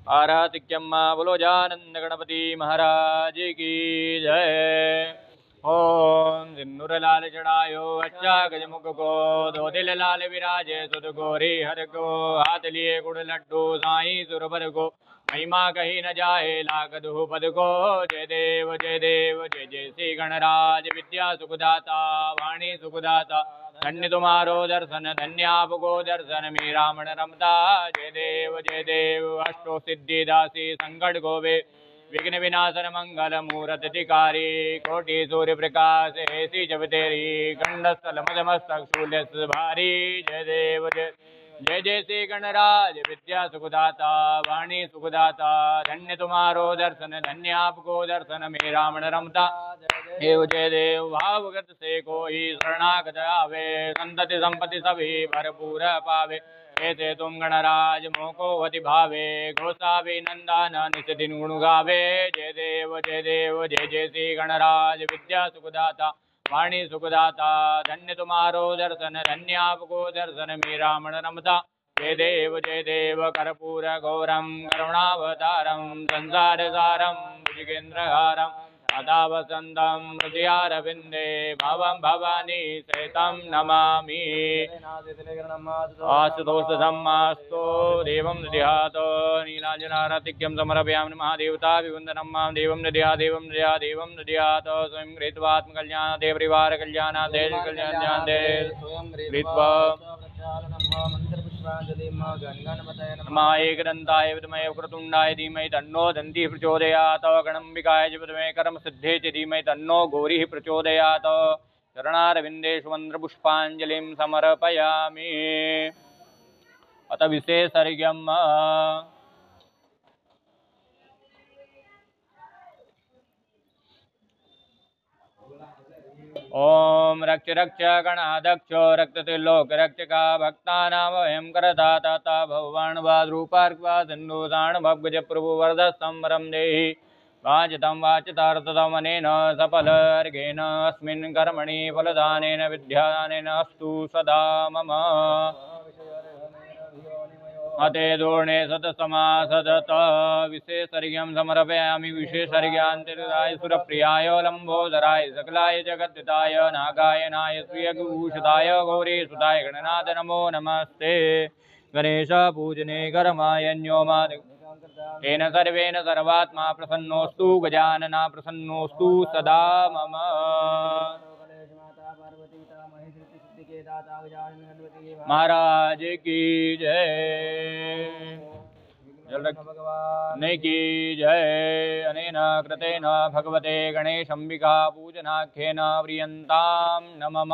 आरातिक्यं बोलो जानंद गणपति महाराज की जय। ओम सिंदूर लाल चढ़ायो अच्छा गजमुख को दो दिल लाल विराजे सुध गोरी हर को हाथ लिए गुड़ लड्डू साई सुरभर को महिमा कही न जाए लाख पद को। जय देव जय देव जय जय श्री गणराज विद्या सुखदाता वाणी सुखदाता धन्य तुम्हारो दर्शन धन्य आपको दर्शन मीरा मन रमता। जय देव अष्टो सिद्धि दासी संकट गोवे विघ्न विनाशन मंगल मूर्त अधिकारी कोटि सूर्य प्रकाश ऐसी जब तेरी कंडस्थल मदमस्तक शूल्य भारी। जय देव जय जय श्री गणराज विद्या सुखदाता वाणी सुखदाता धन्य तुम्हारो दर्शन धन्य आपको दर्शन में रावण रमता देव जय देव भावगत से कोई शरणागत आवे संतति संपत्ति सभी भरपूर पावे ऐसे तुम गणराज मोको अति भावे घोषावे नंदन नित दिन गुण गावे जय देव जय जय श्री गणराज विद्या सुखदाता वाणी सुखदाता धन्य तुम्हारो दर्शन धन्य आपको दर्शन में रावण रमता जय देव कर्पूर गौरम करुणावतारम संसार सारम भुजगेन्द्रहारम सदा वसंतम हृदयारविंदे भवं भवानी सहितं नमामि आशुतोष धम्मास्तो देवं दध्यातो नीलांजनारतिक्यं समर्पयामि महादेवता विवन्दनं मां देवं दध्यातो स्वयं कृत्वात्मकल्याण देव परिवार कल्याण देश कल्याण देश कृत्वा एकदन्ताय विद्महे वक्रतुण्डाय धीमहि तन्नो दन्तिः प्रचोदयात् गणम्बिकाय च विद्महे कर्मसिद्धे च धीमहि तन्नो गौरिः प्रचोदयात् चरणारविन्देषु मन्त्रपुष्पाञ्जलिं समर्पयामि। अथ विशेषर्घ्यम् ओम रक्ष रक्ष गणाध्यक्ष रक्ततिलोक रक्षका भक्तानामभयं करदाता भगवान्वाद्रूपार्क्वा सिन्धुदान भवगज प्रभु वरद संवरं देहि वाचितं वाचितार्थतमनेन सफलर्घेन अस्मिन् कर्मणि फलदानेन विद्यादानेन अस्तु सदा मम अते दूर्णे सतसमासदत विशेषर्घ्यं समर्पयामि विशेषर्घ्यान्तराय सुरप्रियाय लम्बोदराय सकलाय जगद्दिताय नागायनाय श्रियभूषिताय गौरीसुताय गणनाथ नमो नमस्ते गणेश पूजने कर्मायन्योमादि तेन सर्वेण सर्वात्मा प्रसन्नोऽस्तु गजानना प्रसन्नोऽस्तु सदा मम। महाराज की जय भगवान की जय। अनेन कृतेन भगवते गणेशंबिका पूजनाख्येन प्रियन्तां नमः।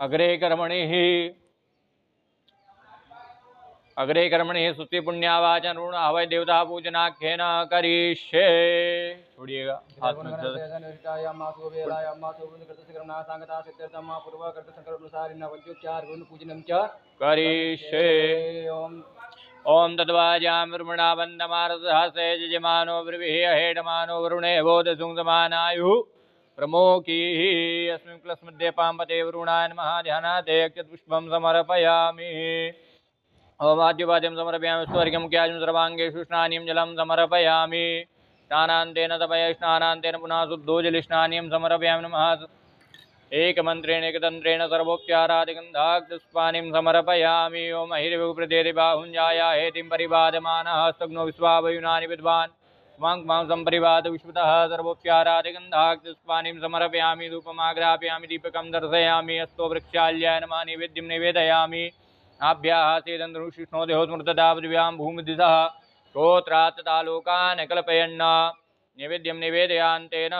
अग्रे कर्मणि सुस्ति पुण्यावाचन ऋण हवै देवता पूजनाख्येन करिष्ये। छोड़िएगा करिष्ये। ओम तद्वाजां ब्रह्मणा वन्दमारसहसे यजमानो ब्रवीहि हेडमानो वरुणे बोधसुंसमानायुः प्रमोकीः अस्मिन् क्लस्मध्ये पाम्पते वरुणाय नमः। ध्यानाते पुष्पं समर्पयामि। ओमाद्यवाद्यं समर्पयामि स्वर्गं क्याजं सर्वाङ्गेषु स्नानीं जलं समर्पयामि। स्नानान्तेन तपय स्नानान्तेन पुनः शुद्धोजलिस्नानीं समर्पयामि नमः। एकमन्त्रेण एकतन्त्रेण सर्वोपचारादिगन्धाक्तपुष्पाणिं समर्पयामि। ओम हिरविप्रदेरिबाहुञ्जाया हेतिं परिवादमानः स्तग्नो विश्वावयुनानि विद्वान् मां मां सम्परिवाद विश्वतः सर्वोपचारादिगन्धाक्तपुष्पाणिं समर्पयामि। धूपमाग्रापयामि दीपकं दर्शयामि। अस्तो वृक्षाल्याय नमः नैवेद्यं निवेदयामि। आभ्याः सेदन्तनुशिष्णो देहो स्मृतदा पृथिव्यां भूमिदिशः श्रोत्रात् तथा लोकान् कल्पयन् नैवेद्यं निवेदयान्तेन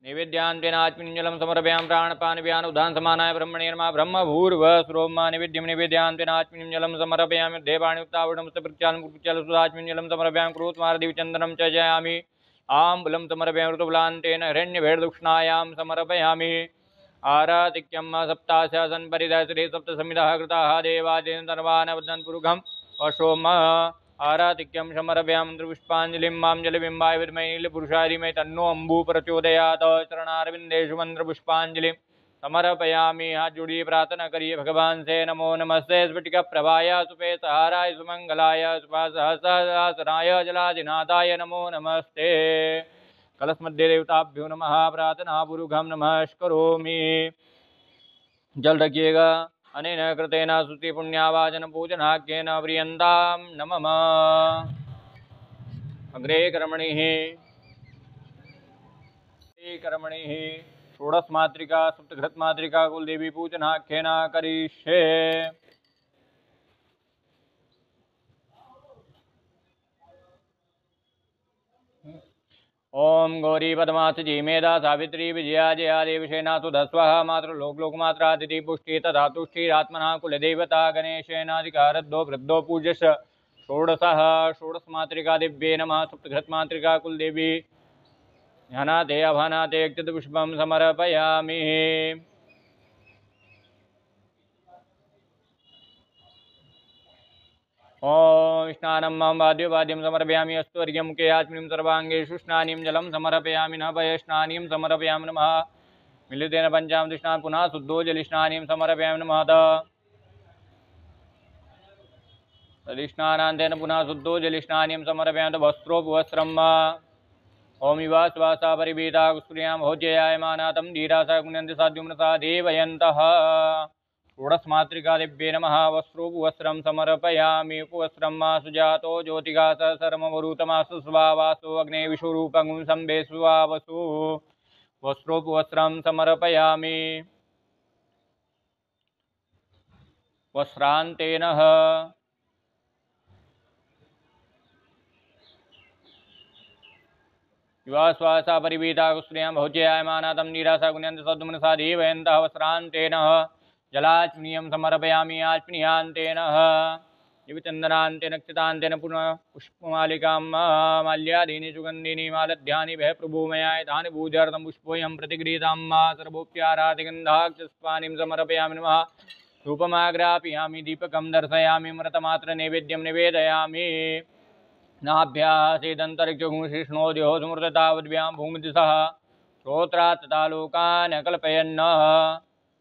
नैवेद्यान्तेन आत्मनं जलं समर्पयामि। प्राणपानव्यान उदान समानाय ब्रह्मणे नमः। ब्रह्मभूर्वस्वरोमा नैवेद्यं निवेदयान्तेन आत्मनं जलं समर्पयामि। देवाणियुक्तावडमस्तपृक्षालपुरुचालं जलं समर्पयामि। क्रोधमारदिविचन्दनं च जयामि। आम्बुलं समर्पयामि। ऋतुबलान्तेन हिरण्यभेर्दक्षिणायां समर्पयामि। आराधिक्यं सप्तास्य सन्परिदश्री सप्तसमितः कृताः देवादेन सर्वान् वदन् पुरुषं अशोम आराधिक्यं समर्पयामि। मन्त्रपुष्पाञ्जलिं मां जलबिम्बाय विद्महे नीलपुरुषाय धीमहि तन्नो अम्बु प्रचोदयात्। चरणारविन्देषु मन्त्रपुष्पाञ्जलिं समर्पयामि। हाथ जोड़िए प्रार्थना करिए भगवान से। नमो नमस्ते स्फटिकप्रभाय सुपेतहाराय सुमंगलाय सुभासहस्राय जलाधिनाथाय नमो नमस्ते। कलश मध्ये देवताभ्यो नमः। प्रार्थना पूर्वकं नमस्करोमि। जल रखिएगा। अनेन कृतेन स्तुति पुण्यावाचन पूजनाख्येन प्रियन्तां नमः। अग्रे कर्मणि षोडश मातृका सप्तघृत मातृका कुलदेवी पूजनाख्येन करिष्ये। ओम गौरी पद्मासुजी मेधा सावित्री विजया जया देवसेना सुधस्वः मातृलोकमात्रादिति पुष्टि तथा तुष्टिरात्मना कुलदेवता गणेशेनाधिकारद्धो वृद्धो पूज्यश षोडशः षोडशमातृका दिव्ये नमः सप्तघृतमातृका कुलदेवी ध्यानाते अभानाते पुष्पं समर्पयामि। ओम स्नानं मम वाद्योपाद्यं समर्पयामि अस्तु अर्घ्यं मुखे आचमनीं सर्वाङ्गेषु स्नानीं जलं समर्पयामि नः पयस्नानीं समर्पयामि नमः मिलितेन पञ्चामृतस्नानं पुनः शुद्धो जलस्नानीं समर्पयामि नमः तदिस्नानान्तेन पुनः शुद्धो जलस्नानीं समर्पयामि वस्त्रोपवस्त्रम् ओम इवा स्वासा परिभीता कुस्त्रियां भोज्ययायमाना तं धीरासा गुण्यन्ति साध्युम्नसा देवयन्तः षोडशमातृका दिव्ये नमः वस्त्रोपवस्त्रं समर्पयामि उपवस्त्रं मा सुजातो ज्योतिका सर्वमरुतमासु स्वावासो अग्ने विश्वरूपं संबे स्वावसु वस्त्रोपवस्त्रं समर्पयामि वस्त्रान्तेन युवा श्वासा परिभीता कुस्त्रियां भोज्ययायमाना तं निरासा गुण्यन्ति सद्मनसा देवयन्तः वस्त्रान्तेन जलाचमनीयं समर्पयामि आचमनीयान्तेन दिव्यचन्दनान्तेन क्षितान्तेन पुनः पुष्पमालिकां माल्यादीनि सुगन्धीनि मालध्यानि भय प्रभूमयाय तानि पूजार्थं पुष्पोऽयं प्रतिगृहीतां मा सर्वोपचारादिगन्धाक्षस्पानिं समर्पयामि नमः धूपमाग्रापयामि दीपकं दर्शयामि मृतमात्रनैवेद्यं निवेदयामि नाभ्यासेदन्तरिक्षगुंशिष्णोद्यो स्मृततावद्भ्यां भूमिदिशः श्रोत्रात् तथा लोकान् कल्पयन्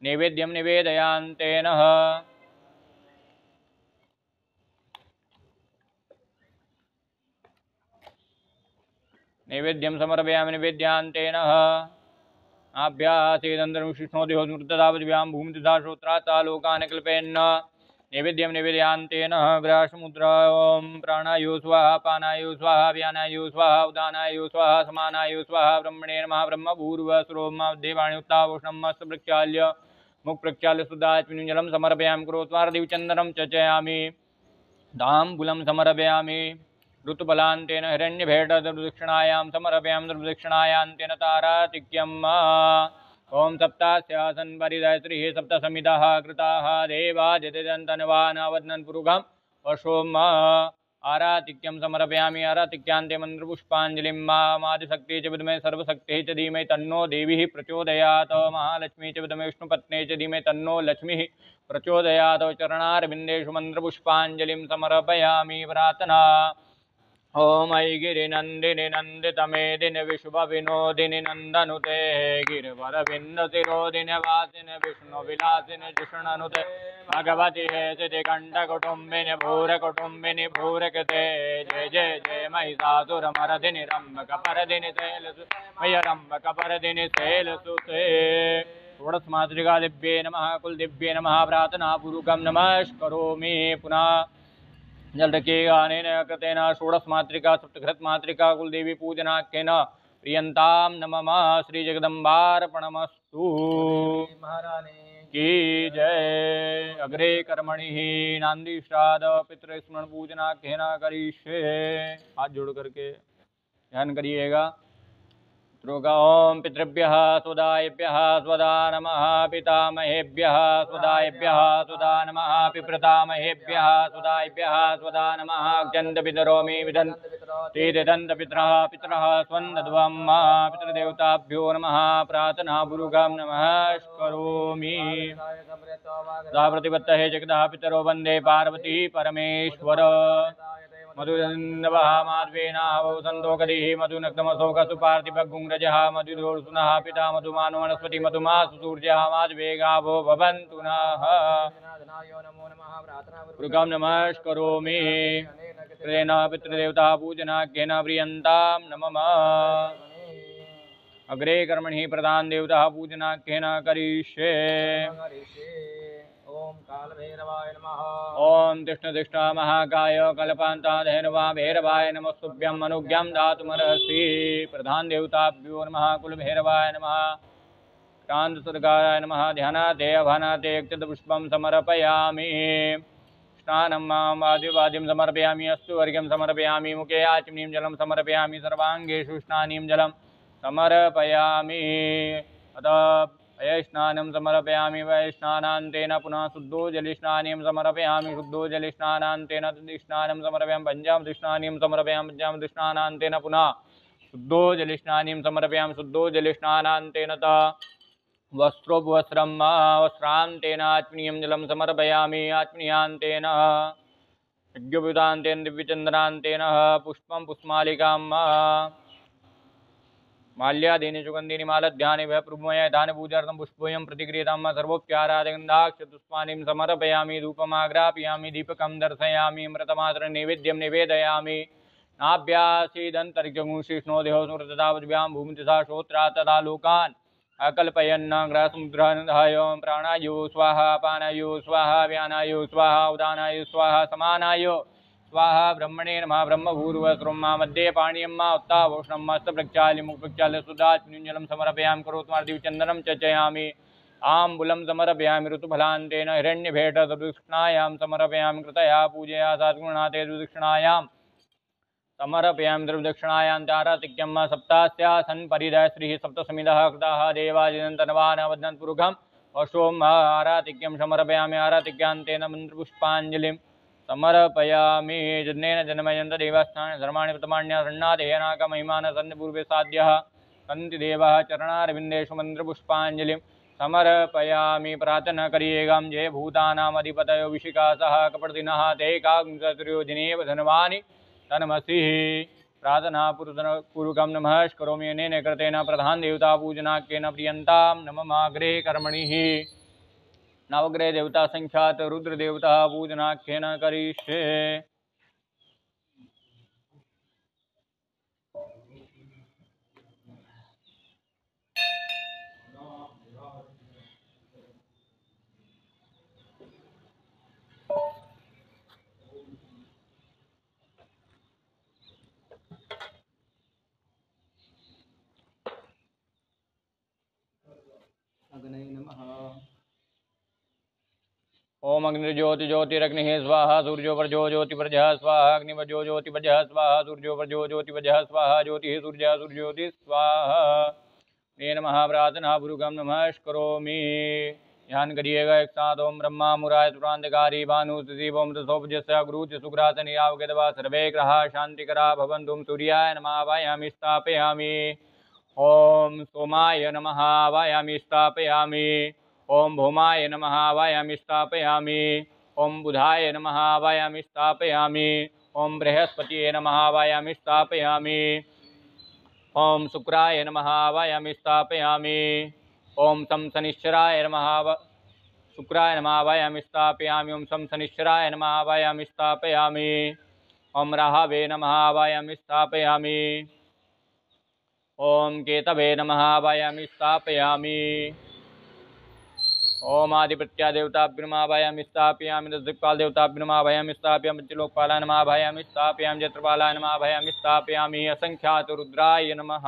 नैवेद्यं निवेदयान्तेन नैवेद्यं समर्पयामि निवेद्यान्तेन नाभ्यासेदन्तरिक्षगुंशिष्णोद्यो स्मृततावद्भ्यां भूमिदिशः श्रोत्रात् तथा लोकान् कल्पयन् नैवेद्यं निवेदयान्तेन ग्रासमुद्रा ओम प्राणायु स्वाहा पानायु स्वाहा व्यानायु स्वाहा उदानायु स्वाहा समानायु स्वाहा ब्रह्मणे नमः ब्रह्मभूर्वस्रोम देवाणि उत्तावोष्णं मस्त प्रक्षाल्य मुख प्रक्षाल्य सुदाचमनीं जलं समर्पयामि क्रोत्वार्दिवचन्दनं चयामि ताम्बूलं समर्पयामि ऋतुबलान्तेन हिरण्यभेटदक्षिणायां समर्पयामि दुर्दक्षिणायान्तेन तारातिक्यम् ओम सप्तास्यासन परिदयत्रिः सप्तसमितः कृताः देवा जतिदन्तनवानावदनन् पुरुषं वशोम आरातिक्यं समर्पयामि आरातिक्यान्ते मन्त्रपुष्पाञ्जलिं मादिशक्तिः च विद्महे सर्वशक्तिः च धीमहि तन्नो देवी प्रचोदयात् महालक्ष्मी च विद्महे विष्णुपत्नी च धीमहि तन्नो लक्ष्मीः प्रचोदयात् चरणारविन्देषु मन्त्रपुष्पाञ्जलिं समर्पयामि प्रार्थना ओम ऐ गिरिनन्दिनि नन्दितमेदिनि विश्वविनोदिनि नन्दनुते गिरिवरविन्दशिरोदिनि वासिनि विष्णुविलासिनि जिष्णनुते भगवति हेसितिकण्ठकुटुम्बिनि भूरकुटुम्बिनि भूरकृते जय जय जय महिषासुरमर्दिनि रम्भकपर्दिनि रम्भकपर्दिनि शैलसुते षोडशमातृका दिव्ये नमः कुलदिव्ये नमः प्रार्थना पूर्वकं नमस्करोमि पुनः जल रखिएगा अनेन कृतेन षोडशमातृका सप्तघृतमातृका कुलदेवी पूजनाख्येन प्रियंतां नमः श्री जगदम्बार्पणमस्तु की जय। अग्रे कर्मणि नांदी श्राद्ध पितृस्मरण पूजनाख्येन करिष्ये। हाथ जोड़ करके ध्यान करिएगा। ओम पितृभ्यः स्वदायेभ्यः स्वदा नमः पितामहेभ्यः स्वदायेभ्यः स्वदा नमः पिप्रतामहेभ्यः स्वदायेभ्यः स्वदा नमः अक्षन्तपितरोमि विदन्तपितरः पितरः स्वन्दध्वं पितृदेवताभ्यो नमः प्रार्थनापूर्वकं नमस्करोमि। प्रतिपत्तये जगतः पितरो वन्दे पार्वती परमेश्वर मधुरन्दवः माध्वेनावौ सन्तोकदिः मधुनक्तमशोकसुपार्थिपगुङ्रजः मधुदोर्सुनः पिता मधुमानो वनस्पति मधुमासु सूर्यः माध्वेगावो भवन्तु नः। पूर्वकं नमस्करोमि। कृतेन पितृदेवता पूजनाख्येन प्रियन्तां नमः। अग्रे कर्मणि प्रधान देवता पूजनाख्येन करिष्ये। ओम कालभैरवाय नमः। ओम तिष्ठ महाकाय कल्पान्ताधैर्वा भैरवाय नमस्तुभ्यं अनुज्ञां दातुमर्हसि। प्रधान देवताभ्यो नमः कुलभैरवाय नमः क्रान्तसुरगाय नमः। ध्यानाते अभानाते पुष्पं समर्पयामि। स्नानं मां आदिवाद्यं समर्पयामि अस्तु वर्गं समर्पयामि मुखे आचमनीं जलं समर्पयामि सर्वाङ्गेषु स्नानीं जलं समर्पयामि अतः वयस्नानं समर्पयामि वयस्नानान्तेन पुनः शुद्धो जलिस्नानीं समर्पयामि शुद्धो जलिस्नानान्तेन तद्स्नानं समर्पयामि पञ्चामृतस्नानीं समर्पयामि पञ्चामृतस्नानान्तेन पुनः शुद्धो जलिस्नानीं समर्पयामि शुद्धो जलिस्नानान्तेन वस्त्रोपवस्त्रं वस्त्रान्तेन आत्मीयं जलं समर्पयामि आत्मीयान्तेन यज्ञोपवीतान्तेन दिव्यचन्दनान्तेन पुष्पं पुष्मालिकां माल्यादीनि सुगन्धीनि मालध्यानि प्रभुमय दानपूजार्थं पुष्पोऽयं प्रतिक्रियतां सर्वोप्याराधगन्धाक्षपुष्पाणिं समर्पयामि धूपमाग्रापयामि दीपकं दर्शयामि मृतमात्रनैवेद्यं निवेदयामि नाभ्यासीदन्तरिक्षगुंशिष्णो देहो स्मृततावद्भ्यां भूमितथा श्रोत्रा तथा लोकान् अकल्पयन्न ग्रहसमुद्रानधायो प्राणायो स्वाहा पानायो स्वाहा व्यानायो स्वाहा उदानायो स्वाहा समानायो स्वाहा ब्रह्मणे नमः ब्रह्मभूर्वस्रुं मा मध्ये पाणीयं मा उत्तावोष्णं मस्तप्रक्षाल्य मुखप्रक्षाल्य सुधात्मनिञ्जलं समर्पयामि करोत्मार्दिवचन्दनं चयामि आम्बुलं समर्पयामि ऋतुफलान्तेन हिरण्यभेटदुदक्षिणायां समर्पयामि कृतया पूजया सद्गुणाते दुदक्षिणायां समर्पयामि द्रवदक्षिणायां चारातिक्यं सप्तास्यासन् परिदः श्रीः सप्तसमिदः कृताः देवाजिनन्तनवान् वदन्पुरुखं वशों आरातिक्यं समर्पयामि आरातिक्यान्तेन मन्त्रपुष्पाञ्जलिं समर्पयामि जन्नेन जन्मयन्त देवस्थान धर्माणि प्रतमान्यासन्नादेयनाकमहिमान सन्निपूर्वे साध्यः सन्ति देवः चरणारविन्देषु मन्त्रपुष्पाञ्जलिं समर्पयामि प्रार्थना करियेगां जय भूतानामधिपतयो विशिकासः कपटदिनः ते काग्नितत्र्योजनेव धनवानि तन्मसिः प्रार्थना पूर्वकं नमस्करोमि अनेन कृतेन प्रधान देवता पूजनाख्येन प्रियन्तां नममाग्रे कर्मणिः नवग्रह देवता संख्यात रुद्र देवता पूजनाख्येन करिष्ये अग्नये नमः। ओम अग्निर्ज्योति ज्योतिरग्निः स्वाहा सूर्यो वर्जो ज्योतिवर्जः स्वाहा अग्निवर्जो ज्योतिवर्जः स्वाहा सूर्यो वर्जो ज्योतिवर्जः स्वाहा ज्योतिः सूर्यः सूर्योति स्वाहा ये नमः प्रार्थना पूर्वकं नमस्करोमि। ध्यान करिएगा एक साथ ओम ब्रह्मा मुराय तुरांतकारी भानु ओम तथोपजस्य गुरुच सुग्रासनि आवगतवा सर्वे ग्रहा शांतिकरा भवन्तु। सूर्याय नमः वायामि स्थापयामि ओम सोमाय नमः वायामि स्थापयामि ओम भौमाय नमः वायामि स्थापयामि ओम बुधाय नमः वायामि स्थापयामि ओम बृहस्पतिये नमः वायामि स्थापयामि ओम शुक्राय नमः वायामि स्थापयामि ओम सं शनिश्चराय नमः शुक्राय नमः वायामि स्थापयामि ओम सं शनिश्चराय नमः वायामि स्थापयामि ओम राहवे नमः वायामि स्थापयामि ओम केतवे नमः वायामि स्थापयामि ओम आदिप्रत्या देवताभ्यो नमः वायामि स्थापयामि दशदिक्पाल देवताभ्यो नमः वायामि स्थापयामि पंचलोकपालाय नमः वायामि स्थापयामि जत्रपालाय नमः वायामि स्थापयामि असंख्यात रुद्राय नमः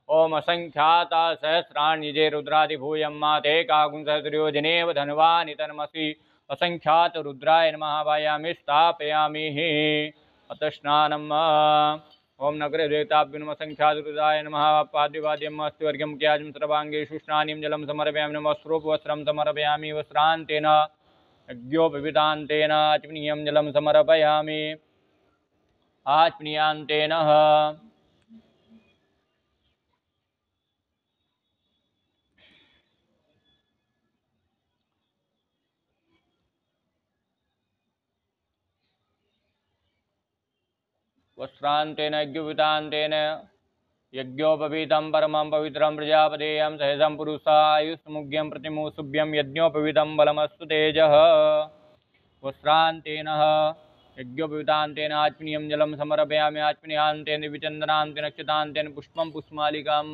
ओम असंख्याता सहस्राण्यजे रुद्रादिभूयं माते कागुंसहस्रयोजनेव धनवानि तन्मसि असंख्यात रुद्राय नमः वायामि स्थापयामि अत स्नानम् ओम नगरे देवताभ्यो नमः संख्यातरुद्राय नमः पाद्यवाद्यं अस्तिवर्ग्यं क्याजं सर्वाङ्गेषु स्नानीं जलं समर्पयामि नमः वस्त्रोपवस्त्रं समर्पयामि वस्त्रान्तेन यज्ञोपवीतान्तेन आचमनीयं जलं समर्पयामि आचमनीयान्तेन वस्त्रान्तेन यज्ञोपवीतान्तेन यज्ञोपवीतं परमं पवित्रं प्रजापतेयं सहजं पुरुषायुष्मुग्यं प्रतिमुसुभ्यं यज्ञोपवीतं बलमस्तु तेजः वस्त्रान्तेन यज्ञोपवीतान्तेन आचमनीयं जलं समर्पयामि आचमनीयान्तेन विचन्दनान्तेन नक्षतान्तेन पुष्पं पुष्मालिकां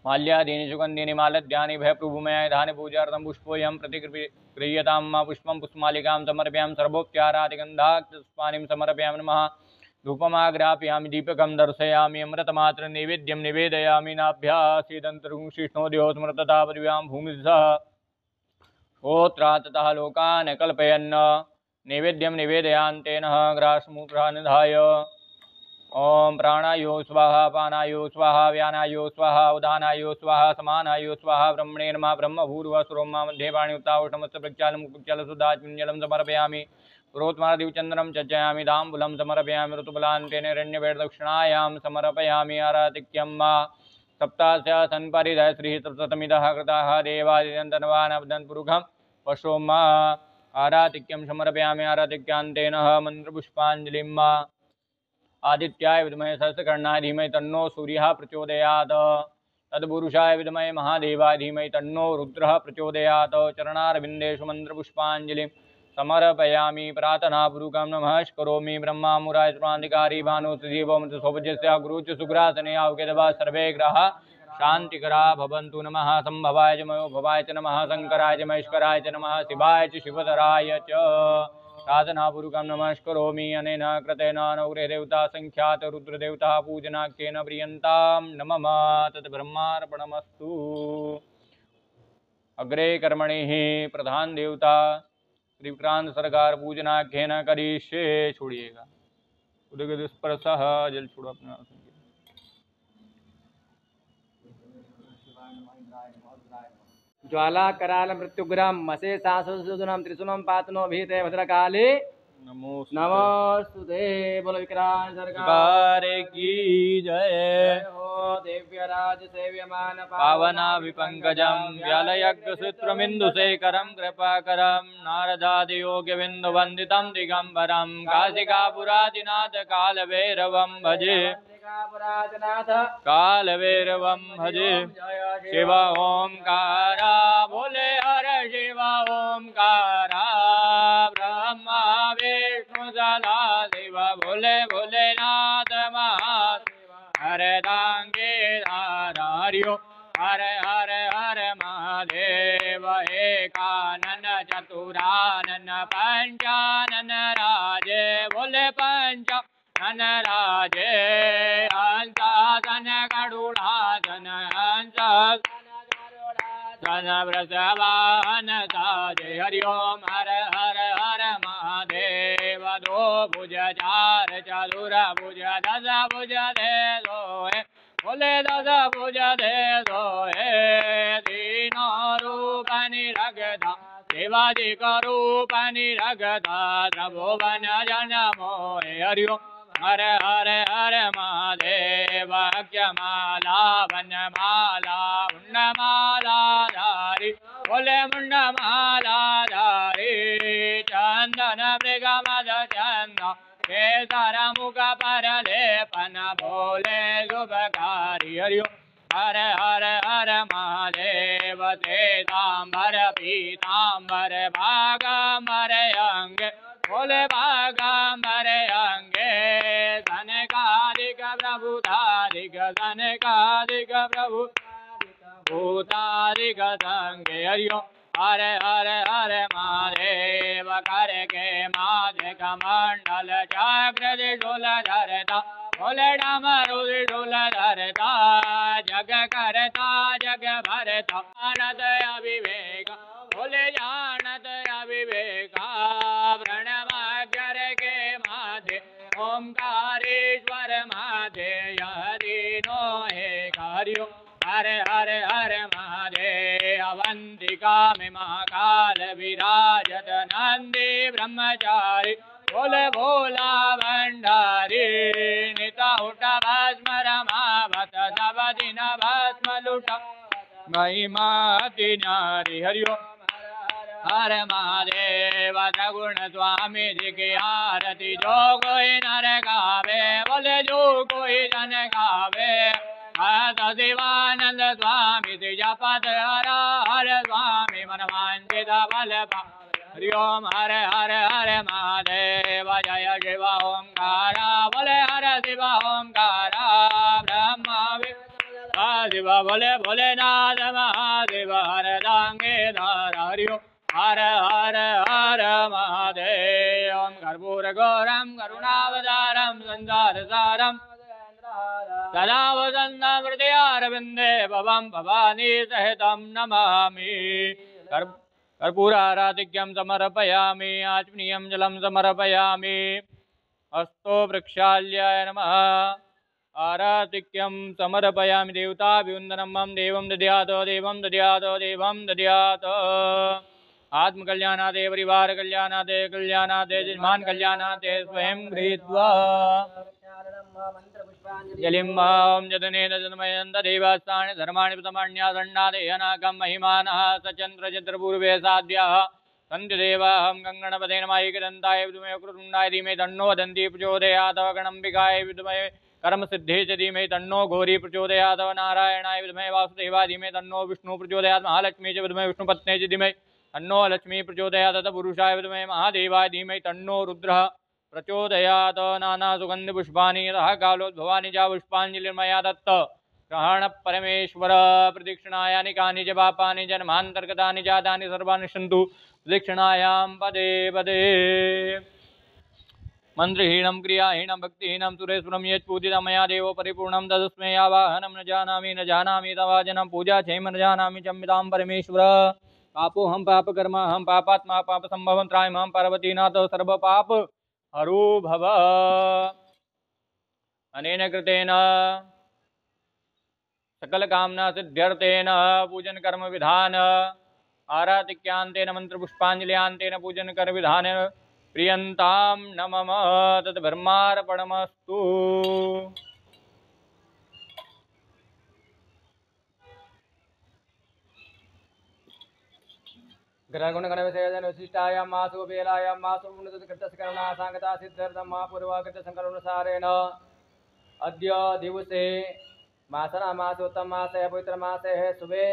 माल्यादीनि सुगन्धीनि मालध्यानि भयप्रभुमयाय धानि पूजार्थं पुष्पोऽयं प्रतिगृह्यतां पुष्पं पुष्मालिकां समर्पयामि सर्वोपचारादिगन्धाक्षपुष्पाणिं समर्पयामि नमः धूपमाग्रापयामि दीपकं दर्शयामि अमृतमात्रनैवेद्यं निवेदयामि नाभ्यासीदन्तर्गुंशिष्णो देहो स्मृतता पृथिव्यां भूमिसः होत्राततः लोकान् कल्पयन् नैवेद्यं निवेदयान्तेन ग्रासमूत्रः निधाय ओम प्राणायो स्वाहा पानायो स्वाहा व्यानायो स्वाहा उदानायो स्वाहा समानायो स्वाहा ब्रह्मणे नमः ब्रह्मभूर्वस्वरोमा मध्ये पाणियुक्तावटमस्य प्रक्षालं कुक्षालसुदाचिञ्जलं समर्पयामि पुरोत्मादिवचन्दनं चर्चयामि ताम्बूलं समर्पयामि ऋतुबलान्तेनरण्यवेददक्षिणायां समर्पयामि आरातिक्यं मा सप्तास्य सन्परिधः श्रीः सप्तमिदः कृताः देवादिनन्दनवानवदन् पुरुषं पशो मा आरातिक्यं समर्पयामि आरातिक्यान्तेन मन्त्रपुष्पाञ्जलिं मा आदित्याय विद्महे सहस्रकर्णाय धीमहि तन्नो सूर्यः प्रचोदयात् तत्पुरुषाय विद्महे महादेवाय धीमहि तन्नो रुद्रः प्रचोदयात् चरणारविन्देषु मन्त्रपुष्पाञ्जलिं समर्पयामि प्रार्थनापूर्वकं नमः करोमि ब्रह्मा मुराय सर्वाधिकारी भानुसुधीवमृतसौभज्यस्य गुरुच सुग्रासने आवकेदवा सर्वे ग्रहाः शान्तिकरा भवन्तु नमः संभवाय च मयोभवाय च नमः शङ्कराय च महेश्वराय च नमः शिवाय च शिवधराय च साधनापूर्वकं नमस्करोमि अनेन कृतेन नवग्रहदेवता संख्यात रुद्रदेवता पूजनाख्येन प्रियन्तां नमः तद्ब्रह्मार्पणमस्तु। अग्रे कर्मणिः प्रधान देवता त्रिविक्रांत सरकार पूजनाख्येन करिष्ये। छोड़िएगा उदगत स्पर्शः जल छोड़ो अपने आप। ज्वाला कराल मृत्युग्रम मसे सासुदुनम त्रिशूलम पातनो भीते भद्रकाली नमोस्तुते। बोलो विक्रांत सरकार की जय। हो दिव्यराज सेव्यमान पावना विपंकजं व्यालयज्ञसूत्रमिन्दुशेखरं कृपाकरं नारदादियोग्यबिन्दुवन्दितं दिगम्बरं काशिकापुरादिनाथ कालभैरवं भजे कालभैरवं भजे। शिव ओंकारा बोले हर शिव ओंकारा ब्रह्मा विष्णु सदा शिव बोले भोलेनाथ महादेव हरदांगे हरियो हर हर हर महादेव एकानन चतुरानन पंचानन राजे बोले पंच नन राजे हंसासन गरुड़ासन हंसासन वृषवाहन साजे हरि ओम हर हर हर महादेव। दो भुज चार चतुर भुज दस भुज दे सोए बोले दस भुज दे सोए तीनों रूप निरगता शिवाजी का रूप निरगता त्रिभुवन जन मोहे हरि ओम हर हर हर महादेव। माला वनमाला मुंडमाला धारी बोले मुंडमाला धारी चंदन मृगमद चंद केसर मुख पर लेपन भोले शुभकारी हरि ओम हर हर हर महादेव। तेतांबर पीतांबर भागंबर अंग बोले भागंबर अंगे सनकादिक प्रभुतादिक सनकादिक प्रभु भूतादिक संगे हरि ओम हर हर हर महादेव। कर के माधे कमंडल चक्र त्रिशूल धरता बोले डमरू त्रिशूल धरता जग करता जग भरता जानत अविवेक बोले जानत अविवेका प्रणवागर के माधे ओंकारेश्वर माधे हरिनो हे हरि ओम हर हर हर महादेव। अवंतिका में महाकाल विराजत नंदी ब्रह्मचारी बोले भोला भंडारी निता उठा भस्म रमावत सब दिन भस्म लुटा महिमा नारी हरि ओम हर महादेव। सगुण स्वामी जी की आरती जो कोई नर गावे बोले जो कोई जन गावे हत शिवानंद स्वामी जपत हर हर स्वामी मन वांछित बल हरि ओम हर हर हर महादेव। जय शिव ओंकारा बोले हर शिव ओंकारा ब्रह्मा शिव बोले भोलेनाथ महादेव हर दांगे धार हरि ओम हर हर हर महादेव। कर्पूर गौरम करुणावतारम संसार सारम सदा वसन्तं हृदयारविन्दे भवं भवानी सहितं नमामि। कर्पूराराधिक्यं समर्पयामि आचमनीयं जलं समर्पयामि अस्तो वृक्षाल्याय नमः आराधिक्यं समर्पयामि देवताभिवन्दनं मम देवं दद्यात् देवं दद्यात् देवं दद्यात् आत्मकल्याणादे परिवारकल्याणादे कल्याणादे जन्मान कल्याणादे स्वयं गृहीत्वा जलिं मां जतनेन जन्मयन्त देवास्तानि धर्माणि प्रथमान्यासन्नादेयनाकं महिमानः सचन्द्रचन्द्रपूर्वे साध्याः सन्ति देवाहं गङ्गणपते नमः एकदन्ताय विद्महे वक्रतुण्डाय धीमहि तन्नो वदन्ति प्रचोदयात् गणम्बिकाय विद्महे कर्मसिद्धे च धीमहि तन्नो घोरी प्रचोदयात् नारायणाय विद्महे वासुदेवाय धीमहि तन्नो विष्णु प्रचोदयात् महालक्ष्मी च विद्महे विष्णुपत्न्यै च धीमहि तन्नो लक्ष्मी प्रचोदयात् तत्पुरुषाय विद्महे महादेवाय धीमहि तन्नो रुद्रः प्रचोदयात् नानासुगन्धिपुष्पाणि यतः कालोद्भवानि च पुष्पाञ्जलिर्मया दत्त ग्रहण परमेश्वर प्रदक्षिणायानि कानि च पापानि जन्मान्तर्गतानि जातानि सर्वाणि सन्तु प्रदक्षिणायां पदे पदे मन्त्रहीनं क्रियाहीनं भक्तिहीनं सुरेश्वरं यत्पूजितं मया देवो परिपूर्णं तदस्मै आवाहनं न जानामि तवाजनं पूजा क्षेम न जानामि चम्मितां परमेश्वर पापोऽहं पापकर्माहं पापात्मा पापसम्भवं त्रायमहं पार्वतीनाथ सर्वपाप हरो भव अनेन कृतेन सकलकामना सिद्ध्यर्थेन पूजन कर्म विधान आराधिक्यांतेन मंत्रपुष्पाञ्जल्यान्तेन पूजन कर्म विधान प्रियन्तां न मम तत् ब्रह्मार्पणमस्तु। ग्रहगुणगणविषयजन विशिष्टायां मासु बेलायां मासु कृतस्करणा सांगता सिद्ध्यर्थं महापूर्वाकृतसङ्कल्पनुसारेण अद्य दिवसे मासना मासोत्तम मास है पवित्र मास है सुबह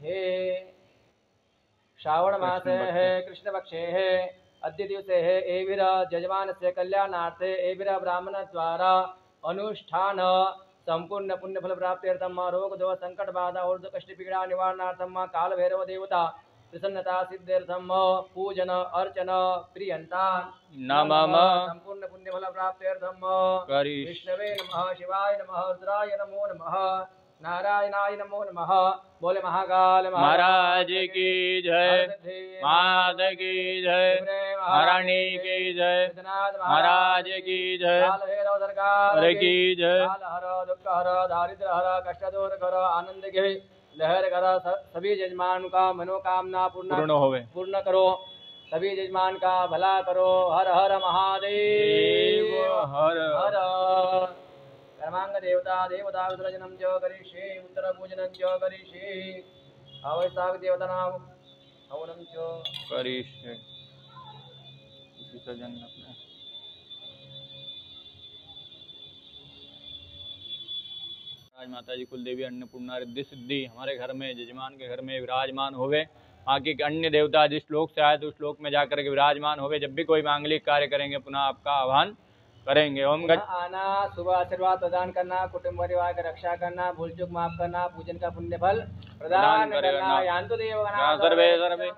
है श्रावण मास है कृष्ण पक्षे है अद्य दिवसे है एभिर जजमान से कल्याणार्थे एभिर ब्राह्मण द्वारा अनुष्ठान संपूर्ण पुण्य फल प्राप्त्यर्थम रोग दोष संकट बाधा ऊर्ध्व कष्ट पीड़ा निवारणार्थम काल भैरव देवता प्रसन्नता सिद्ध्यर्थम पूजन अर्चन प्रियंता नमः संपूर्ण पुण्य फल प्राप्त्यर्थम करिष्ये। विष्णवे नमः शिवाय नमः रुद्राय नमो नमः नारायणाय नमो नमः। बोले महाकाल महाराज की जय, मात की जय, महारानी की जय, महाराज की जय, सरकार की जय। हर दुख हर दारिद्र हर कष्ट दूर कर आनंद के लहर कर सभी जजमान का मनोकामना पूर्ण करो सभी जजमान का भला करो। हर हर महादेव हर हर कर्मांग देवता देवता विसर्जनम च करिष्ये उत्तर पूजनं च करिष्ये आवश्यक देवता नाम हवनं च करिष्ये। विसर्जन अपने राज माता जी कुलदेवी अन्नपूर्णा रिद्धि सिद्धि हमारे घर में जजमान के घर में विराजमान होवे। बाकी के अन्य देवता जिस श्लोक से आए तो उस श्लोक में जाकर के विराजमान होवे। जब भी कोई मांगलिक कार्य करेंगे पुनः आपका आह्वान करेंगे। ओम आना सुबह आशीर्वाद प्रदान करना कुटुंब परिवार की रक्षा करना भूल चूक माफ करना पूजन का पुण्य फल प्रदान करना। यान्तु देवगणा सर्वे सर्वे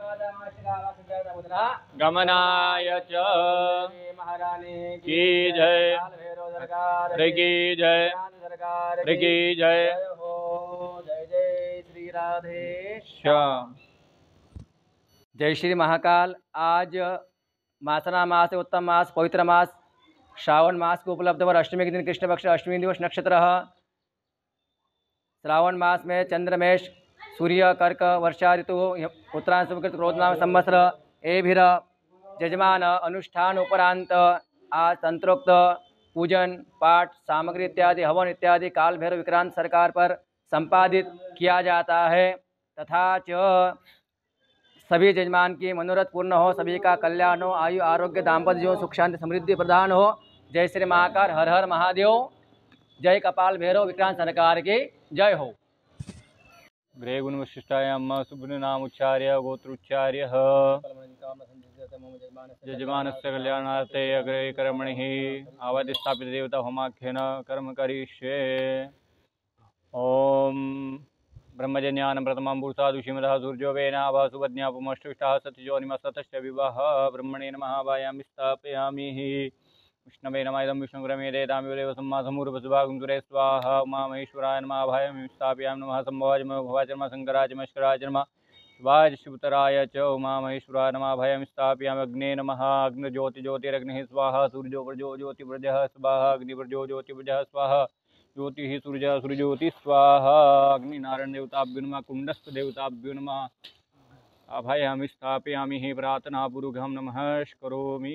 गमनाय च महारानी की जय, सरकार की जय, सरकार की जय। हो जय जय श्री राधे श्याम। जय श्री महाकाल। आज मासना मास उत्तम मास पवित्र मास श्रावण मास को उपलब्ध वर अष्टमी के दिन कृष्ण पक्ष अष्टमी दिवस नक्षत्र श्रावण मास में चंद्रमेश सूर्य कर्क वर्षा ऋतु उत्तरायण शुभकृत क्रोधनाम संवत्सर एभिर जजमान अनुष्ठान उपरांत आज तंत्रोक्त पूजन पाठ सामग्री इत्यादि हवन इत्यादि काल भैरव विक्रांत सरकार पर संपादित किया जाता है तथा च सभी जजमान की मनोरथ पूर्ण हो, सभी का कल्याण हो, आयु आरोग्य दाम्पत्य जीवन सुख शांति समृद्धि प्रदान हो। जय श्री महाकाल। हर हर महादेव। जय कपाल भैरव विक्रांत सरकार की जय हो। गृह गुण विशिष्टाय अम्मा सुब्रु नाम उच्चार्य गोत्रोच्चार्य यजमानस्य कल्याणार्थे अग्रे कर्मणि आवति स्थापित देवता होमाख्येन कर्म करिष्ये। ओम ब्रह्मजन्यान प्रथमं पुरुषादुषीमतः सूर्यो वेनाभः सुपत्न्यापुमष्टविष्टाः सत्यजोनिमस्ततश्च विवाह ब्रह्मणे नमः वायामि स्थापयामि विष्णवे नमः इदं विष्णुग्रमेदे तामिवलेव सम्मासमूर्वसुभागं सुरे स्वाहा उमामहेश्वराय नमः वायामि स्थापयामि नमः सम्भवाय नमः भवाय नमः शङ्कराय नमः शंकराय नमः शिवाय शिवतराय च उमा महेश्वराय नमः भयं स्थापयामि अग्ने नमः अग्निज्योतिरग्निः स्वाहा सूर्योर्जो ज्योतिर्वृजः स्वाहा अग्निवर्जो ज्योतिर्वृजः स्वाहा ज्योतिः सूर्यः सूर्यज्योतिः स्वाहा अग्निनारायण देवताभ्यो नमः कुण्डस्थ देवताभ्यो नमः अभयं स्थापयामि हि प्रार्थनापूर्वकं नमः करोमि।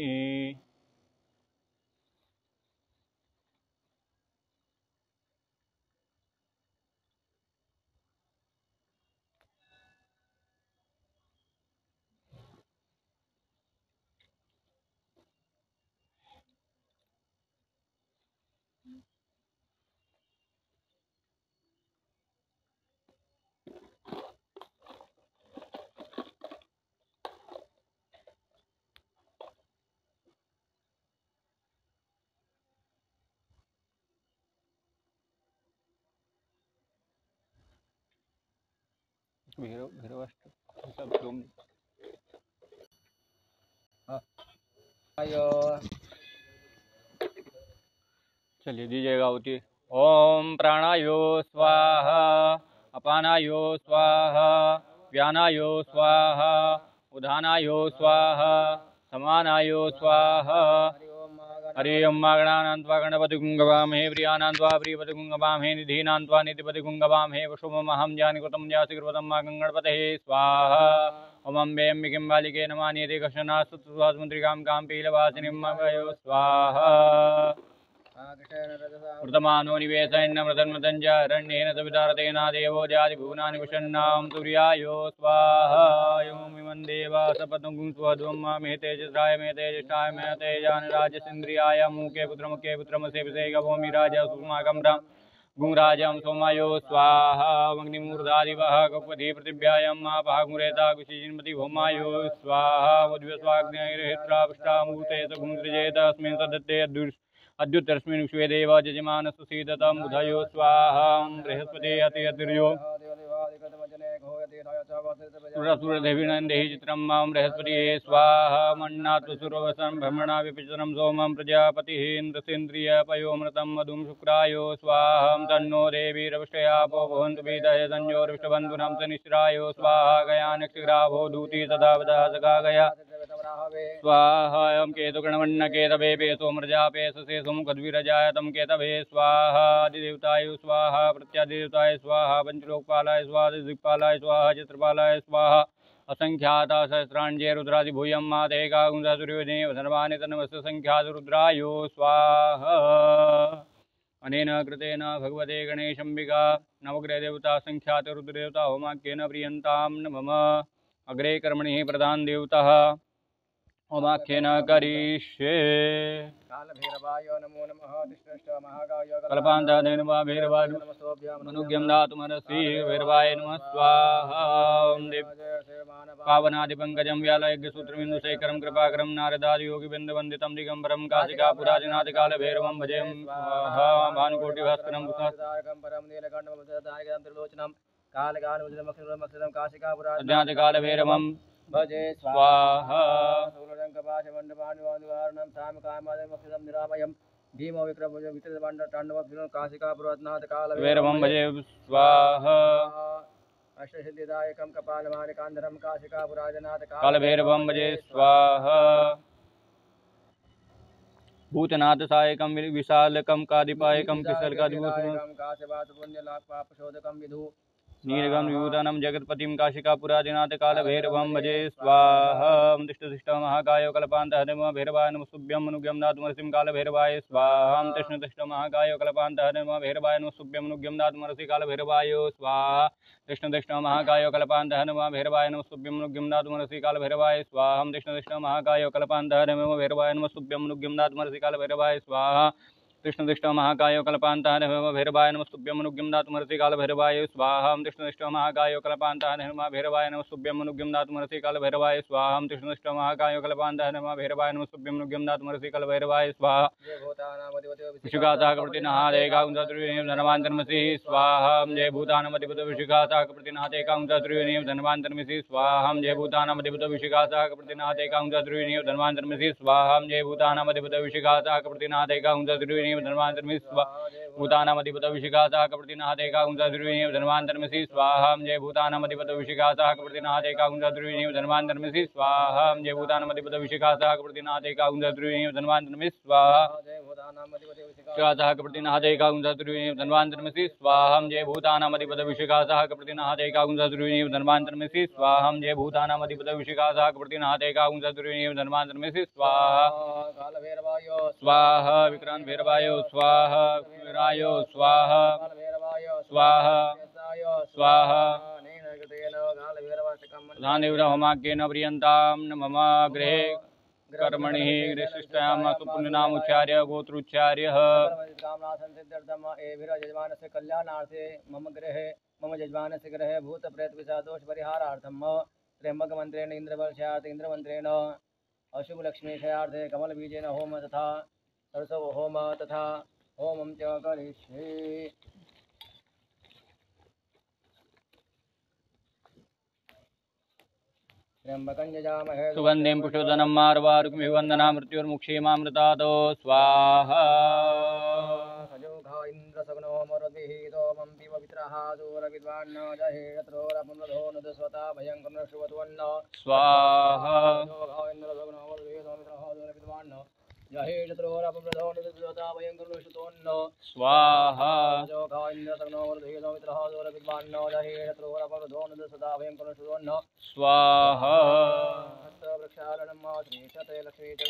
चलिए दीजिएगा होती। ओम प्राणायो स्वाहा अपानायो स्वाहा व्यानायो स्वाहा उदानायो स्वाहा समानायो स्वाहा। हरि ओम मागणानान्त्वा गणपतिगुङ्गवामहे प्रियानान्त्वा प्रियपतिगुङ्गवामहे निधीनान्त्वा निधिपतिगुङ्गवामहे वशुमहं जानिकृतं जासिकृतं मा गङ्गणपतये स्वाहा। ओम अम्बे अम्बिकिं बालिके नमान्यते कक्षणास्तुत्वासमुद्रिकां कां पीलवासिनीं मयो स्वाहा। मृतमानो निवेशयन्नमृतन्मृतञ्जारण्येन सवितारतेना देवो जातिभुवनानि विषन्नां तुर्यायो स्वाहा। योमिमं देवा सपतं स्वध्वं मे तेजसाय मे तेजसाय मे तेजान राजसेन्द्रियाय मुखे पुत्रमुखे पुत्रमसेविसे गवोमि राजा सुमाकं राम गुंराजं सोमायो स्वाहा। अग्निमूर्धादिवः कपति पृथिव्यायं पाहुरेता कुशिजिन्मति होमायो स्वाहा। उद्वस्वाग्निर्हित्रापुष्टामूर्ते स गुंसृजेत अस्मिन् सदत्ते अद्युत्तरस्मिन् विश्वे देव जजमान सुसीदतं बुधयो स्वाहा। बृहस्पति अति अतिर्यो सुरसुरदेवीनन्देहि चित्रं मां बृहस्पतिये स्वाहा। मन्नात्सुरवसं भ्रमणा विपिचरं सोमं प्रजापतिः इन्द्रसेन्द्रियपयोमृतं मधुं शुक्रायो स्वाहा। तन्नो देवीरविष्टयापो भवन्तु पीतये संयोर्विष्टबन्धुनां सनिश्रायो स्वाहा। गया नक्षग्राभो दूती सदा वदा सखा गया स्वाहा। केतुगणवन्नकेतवे पे सोमृजापे ससे सोमकद्विरजाय तं केतवे स्वाहा। आदिदेवताय स्वाहा प्रत्यादिदेवताय स्वाहा पंचलोकपालाय स्वाहा दिक्पालाय स्वाहा चित्रपालाय स्वाहा। असंख्याता सहस्राण्ये रुद्रादिभूयं मातेका गुंसासुर्योजने धर्मानि तन्वस्य संख्यात रुद्रायो स्वाहा। अनेन कृतेन भगवते गणेशम्बिका नवग्रहदेवता संख्यात रुद्रदेवता होमाख्येन प्रियन्तां मम अग्रे कर्मणि प्रधान देवता होमाख्येन करिष्ये। कालभैरवाय नमो नमः कल्पान्ताय नमः भैरवाय मनुज्ञं दातुमर्हसि भैरवाय नमः स्वाहा। पावनादिपङ्कजं व्यालयज्ञसूत्रबिन्दुशेखरं कृपाकरं नारदादियोगिबिन्दुवन्दितं दिगम्बरं काशिकापुराजनादिकालभैरवं भजे भानुकोटिभास्करं परं नीलकण्ठं त्रिलोचनं कालकालमुदितं काशिकापुराजनादिकालभैरवं भजे स्वाहा। सूर्यरङ्कपाशमण्डपाणिवादिवारणं सामकामादिमक्षितं निरामयं भीमो विक्रमवितरणताण्डवं काशिकापुराजनाथ कालभैरवं भजे स्वाहा। अष्टसिद्धिदायकं कपालमालिकान्धरं काशिकापुराजनाथ कालभैरवं भजे स्वाहा। भूतनाथ सहायकं विशालकं कादिपायकं किशलकादिभूषणं काशवासपुण्यलाभपापशोधकं विधु नीलगं विभूतानं जगत्पतिं काशिकापुरादिनाथ कालभैरवं भजे स्वाहा। तिष्ठतिष्ठमहाकायो कल्पान्तः भैरवाय नमस्तुभ्यं मनुज्ञं दातुमर्हसि कालभैरवाय स्वाहा। तिष्ठतिष्ठमहाकायो कल्पान्तः भैरवाय नमस्तुभ्यं मनुज्ञं दातुमर्हसि कालभैरवाय स्वाहा। तिष्ठतिष्ठमहाकायो कल्पान्तः भैरवाय नमस्तुभ्यं मनुज्ञं दातुमर्हसि कालभैरवाय स्वाहा। तिष्ठतिष्ठमहाकायो कल्पान्तः भैरवाय नमस्तुभ्यं मनुज्ञं दातुमर्हसि कालभैरवाय स्वाहा। कृष्णदिष्टमहाकायो कल्पान्तः भैरवाय नमस्तुभ्यं मनुज्ञं दातुमर्हसि कालभैरवाय स्वाहा। कृष्णदिष्टमहाकायो कल्पान्तः भैरवाय नमस्तुभ्यं मनुज्ञं दातुमर्हसि कालभैरवाय स्वाहा। कृष्णदिष्टमहाकायो कल्पान्तः भैरवाय नमस्तुभ्यं मनुज्ञं दातुमर्हसि कालभैरवाय स्वाहा। विशुकाताकप्रतिनाथेकांसत्रियोनिं धनवान्तर्मसि स्वाहा। जय भूतानमधिपत विशुकाताकप्रतिनाथेकांसत्रियोनिं धनवान्तर्मसि स्वाहा। जय भूतानमधिपत विशुकाताकप्रतिनाथेकांसत्रियोनिं धनवान्तर्मसि स्वाहा। जय भूतानमधिपत विशुकाताकप्रतिनाथेकांसत्रियोनिं धनवान्तर्मसि स्वाहा। भूतानामधिपतविशिखासः कप्रतिनाहतेकाकुंसद्रुविणीव धन्वान्तरमसि स्वाहा जय भूतानामधिपतविशिखासः कप्रतिनाहतेकाकुंसद्रुविणीव धन्वान्तरमसि स्वाहा जय भूतानामधिपतविशिखासः कप्रतिनाहतेकाकुंसद्रुविणीव धन्वान्तरमसि स्वाहा विशिखासः कप्रतिनाहतेकाकुंसद्रुविणीव धन्वान्तरमसि स्वाहा जय भूतानामधिपतविशिखासः कप्रतिनाहतेकाकुंसद्रुविणीव धन्वान्तरमसि स्वाहा जय भूतानामधिपतविशिखासः कप्रतिनाहतेकाकुंसद्रुविणीव धन्वान्तरमसि स्वाहा स्वाहा विक्रांत भैरवायो स्वाहा वीरायो स्वाहा स्वाहा स्वाहा प्रधानदेवहोमाख्येन प्रियन्तां न मम गृहे कर्मणि गृहशिष्टायां सुपुण्यनामुच्चार्य गोत्रोच्चार्यः यजमानस्य कल्याणार्थे मम गृहे मम यजमानस्य गृहे भूतप्रेतपिशाचदोष परिहारार्थं त्र्यम्बकमन्त्रेण इन्द्रबलशयार्थे इन्द्रमन्त्रेण अशुभलक्ष्मीशयार्थे कमलबीजेन होम तथा सरसव होम तथा होमं च करिष्ये। त्र्यम्बकं यजामहे सुगन्धिं पुष्पधनं मार्वारुकमिवन्दना मृत्युर्मुक्षीमामृतादो स्वाहा सजोघा इन्द्रसग्नो मरुद्भिः सोमं पीवपित्रः दूरविद्वान्न जहे यत्रोरपुनधो नुदस्वता भयङ्कं न श्रुवत्वन्न स्वाहा सजोघा इन्द्रसग्नो मरुद्भिः सोमित्रः दूरविद्वान्न जहे यत्रोरपुनधो नुदस्वता भयङ्कं न श्रुवत्वन्न स्वाहा सजोघा इन्द्रसग्नो मरुद्भिः सोमित्रः दूरविद्वान्न जहे यत्रोरपुनधो नुदस्वता भयङ्कं न श्रुवत्वन्न स्वाहा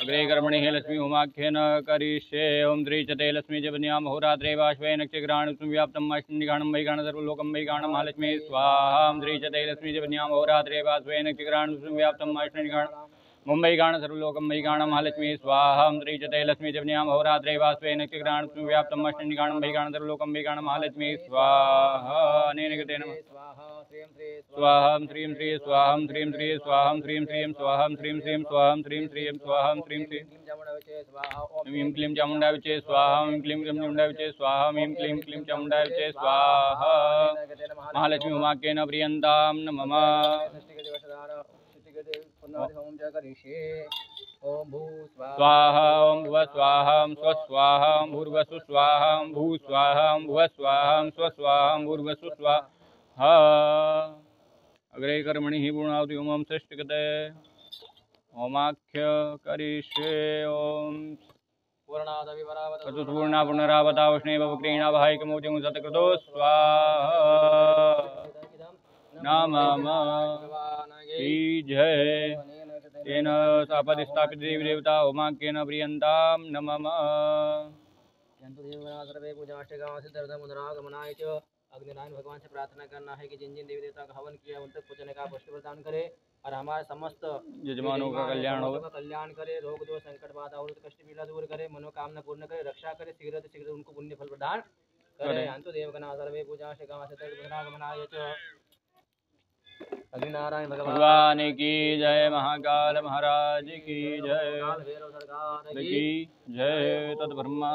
अग्रे कर्मणि लक्ष्मी होमाख्येन करिष्ये ओम त्रिचते लक्ष्मी जपन्याम होरात्रे वाश्वे नक्षग्रहणं व्याप्तम् अष्टनिघाणं वैगाणं सर्वलोकं वैगाणं महालक्ष्मी स्वाहा त्रिचते लक्ष्मी जपन्याम होरात्रे वाश्वे नक्षग्रहणं व्याप्तम् अष्टनिघाणं मुंबई गाण सर्वलोकं वैगाणं महालक्ष्मी स्वाहा त्रिचते लक्ष्मी जपन्याम होरात्रे वाश्वे नक्षग्रहणं व्याप्तम् अष्टनिघाणं वैगाणं सर्वलोकं वैगाणं महालक्ष्मी स्वाहा अनेन कृतेन स्वाहं श्रीं श्री स्वाहं श्रीं श्री स्वाहं श्रीं श्रीं स्वाहं श्रीं श्रीं स्वाहं श्रीं श्रीं स्वाहं श्रीं श्रीं ह्रीं क्लीं चामुण्डा विचे स्वाहा ह्रीं क्लीं चामुण्डा विचे स्वाहा ह्रीं क्लीं क्लीं चामुण्डा विचे स्वाहा महालक्ष्मी उमाख्येन प्रियन्तां न मम स्वाहा ओं भुव स्वाहा स्वस्वाहा भूर्वसु स्वाहा भू स्वाहा भुव स्वाहा स्वस्वाहा भूर्वसु स्वाहा अग्रे कर्मणि पूर्णाहुति ओम षष्ठकृते होमाख्य करिष्ये ओम पूर्णा पुनरावता वैष्णव वक्रीणा भाइकमोचं सतकृतो स्वाहा नमः जय तेन सापदिस्थापित देवी देवता होमाख्येन प्रियन्तां न मम सर्वे पूजाष्टकाम सिद्धार्थमुद्रागमनाय च अग्निनारायण भगवान से प्रार्थना करना है कि जिन जिन देवी देवता का हवन किया उन तक पूजने का पुष्टि प्रदान करे और हमारे समस्त यजमानों का कल्याण हो करे रोग दोष संकट बाधा और कष्ट पीड़ा दूर करे मनोकामना पूर्ण करे रक्षा करे शीघ्र उनको पुण्य फल प्रदान करे अंतु देवगणा सर्वे पूजा से गमनाय च अग्निनारायण भगवान की जय महाकाल महाराज की जय की जय तद ब्रह्मा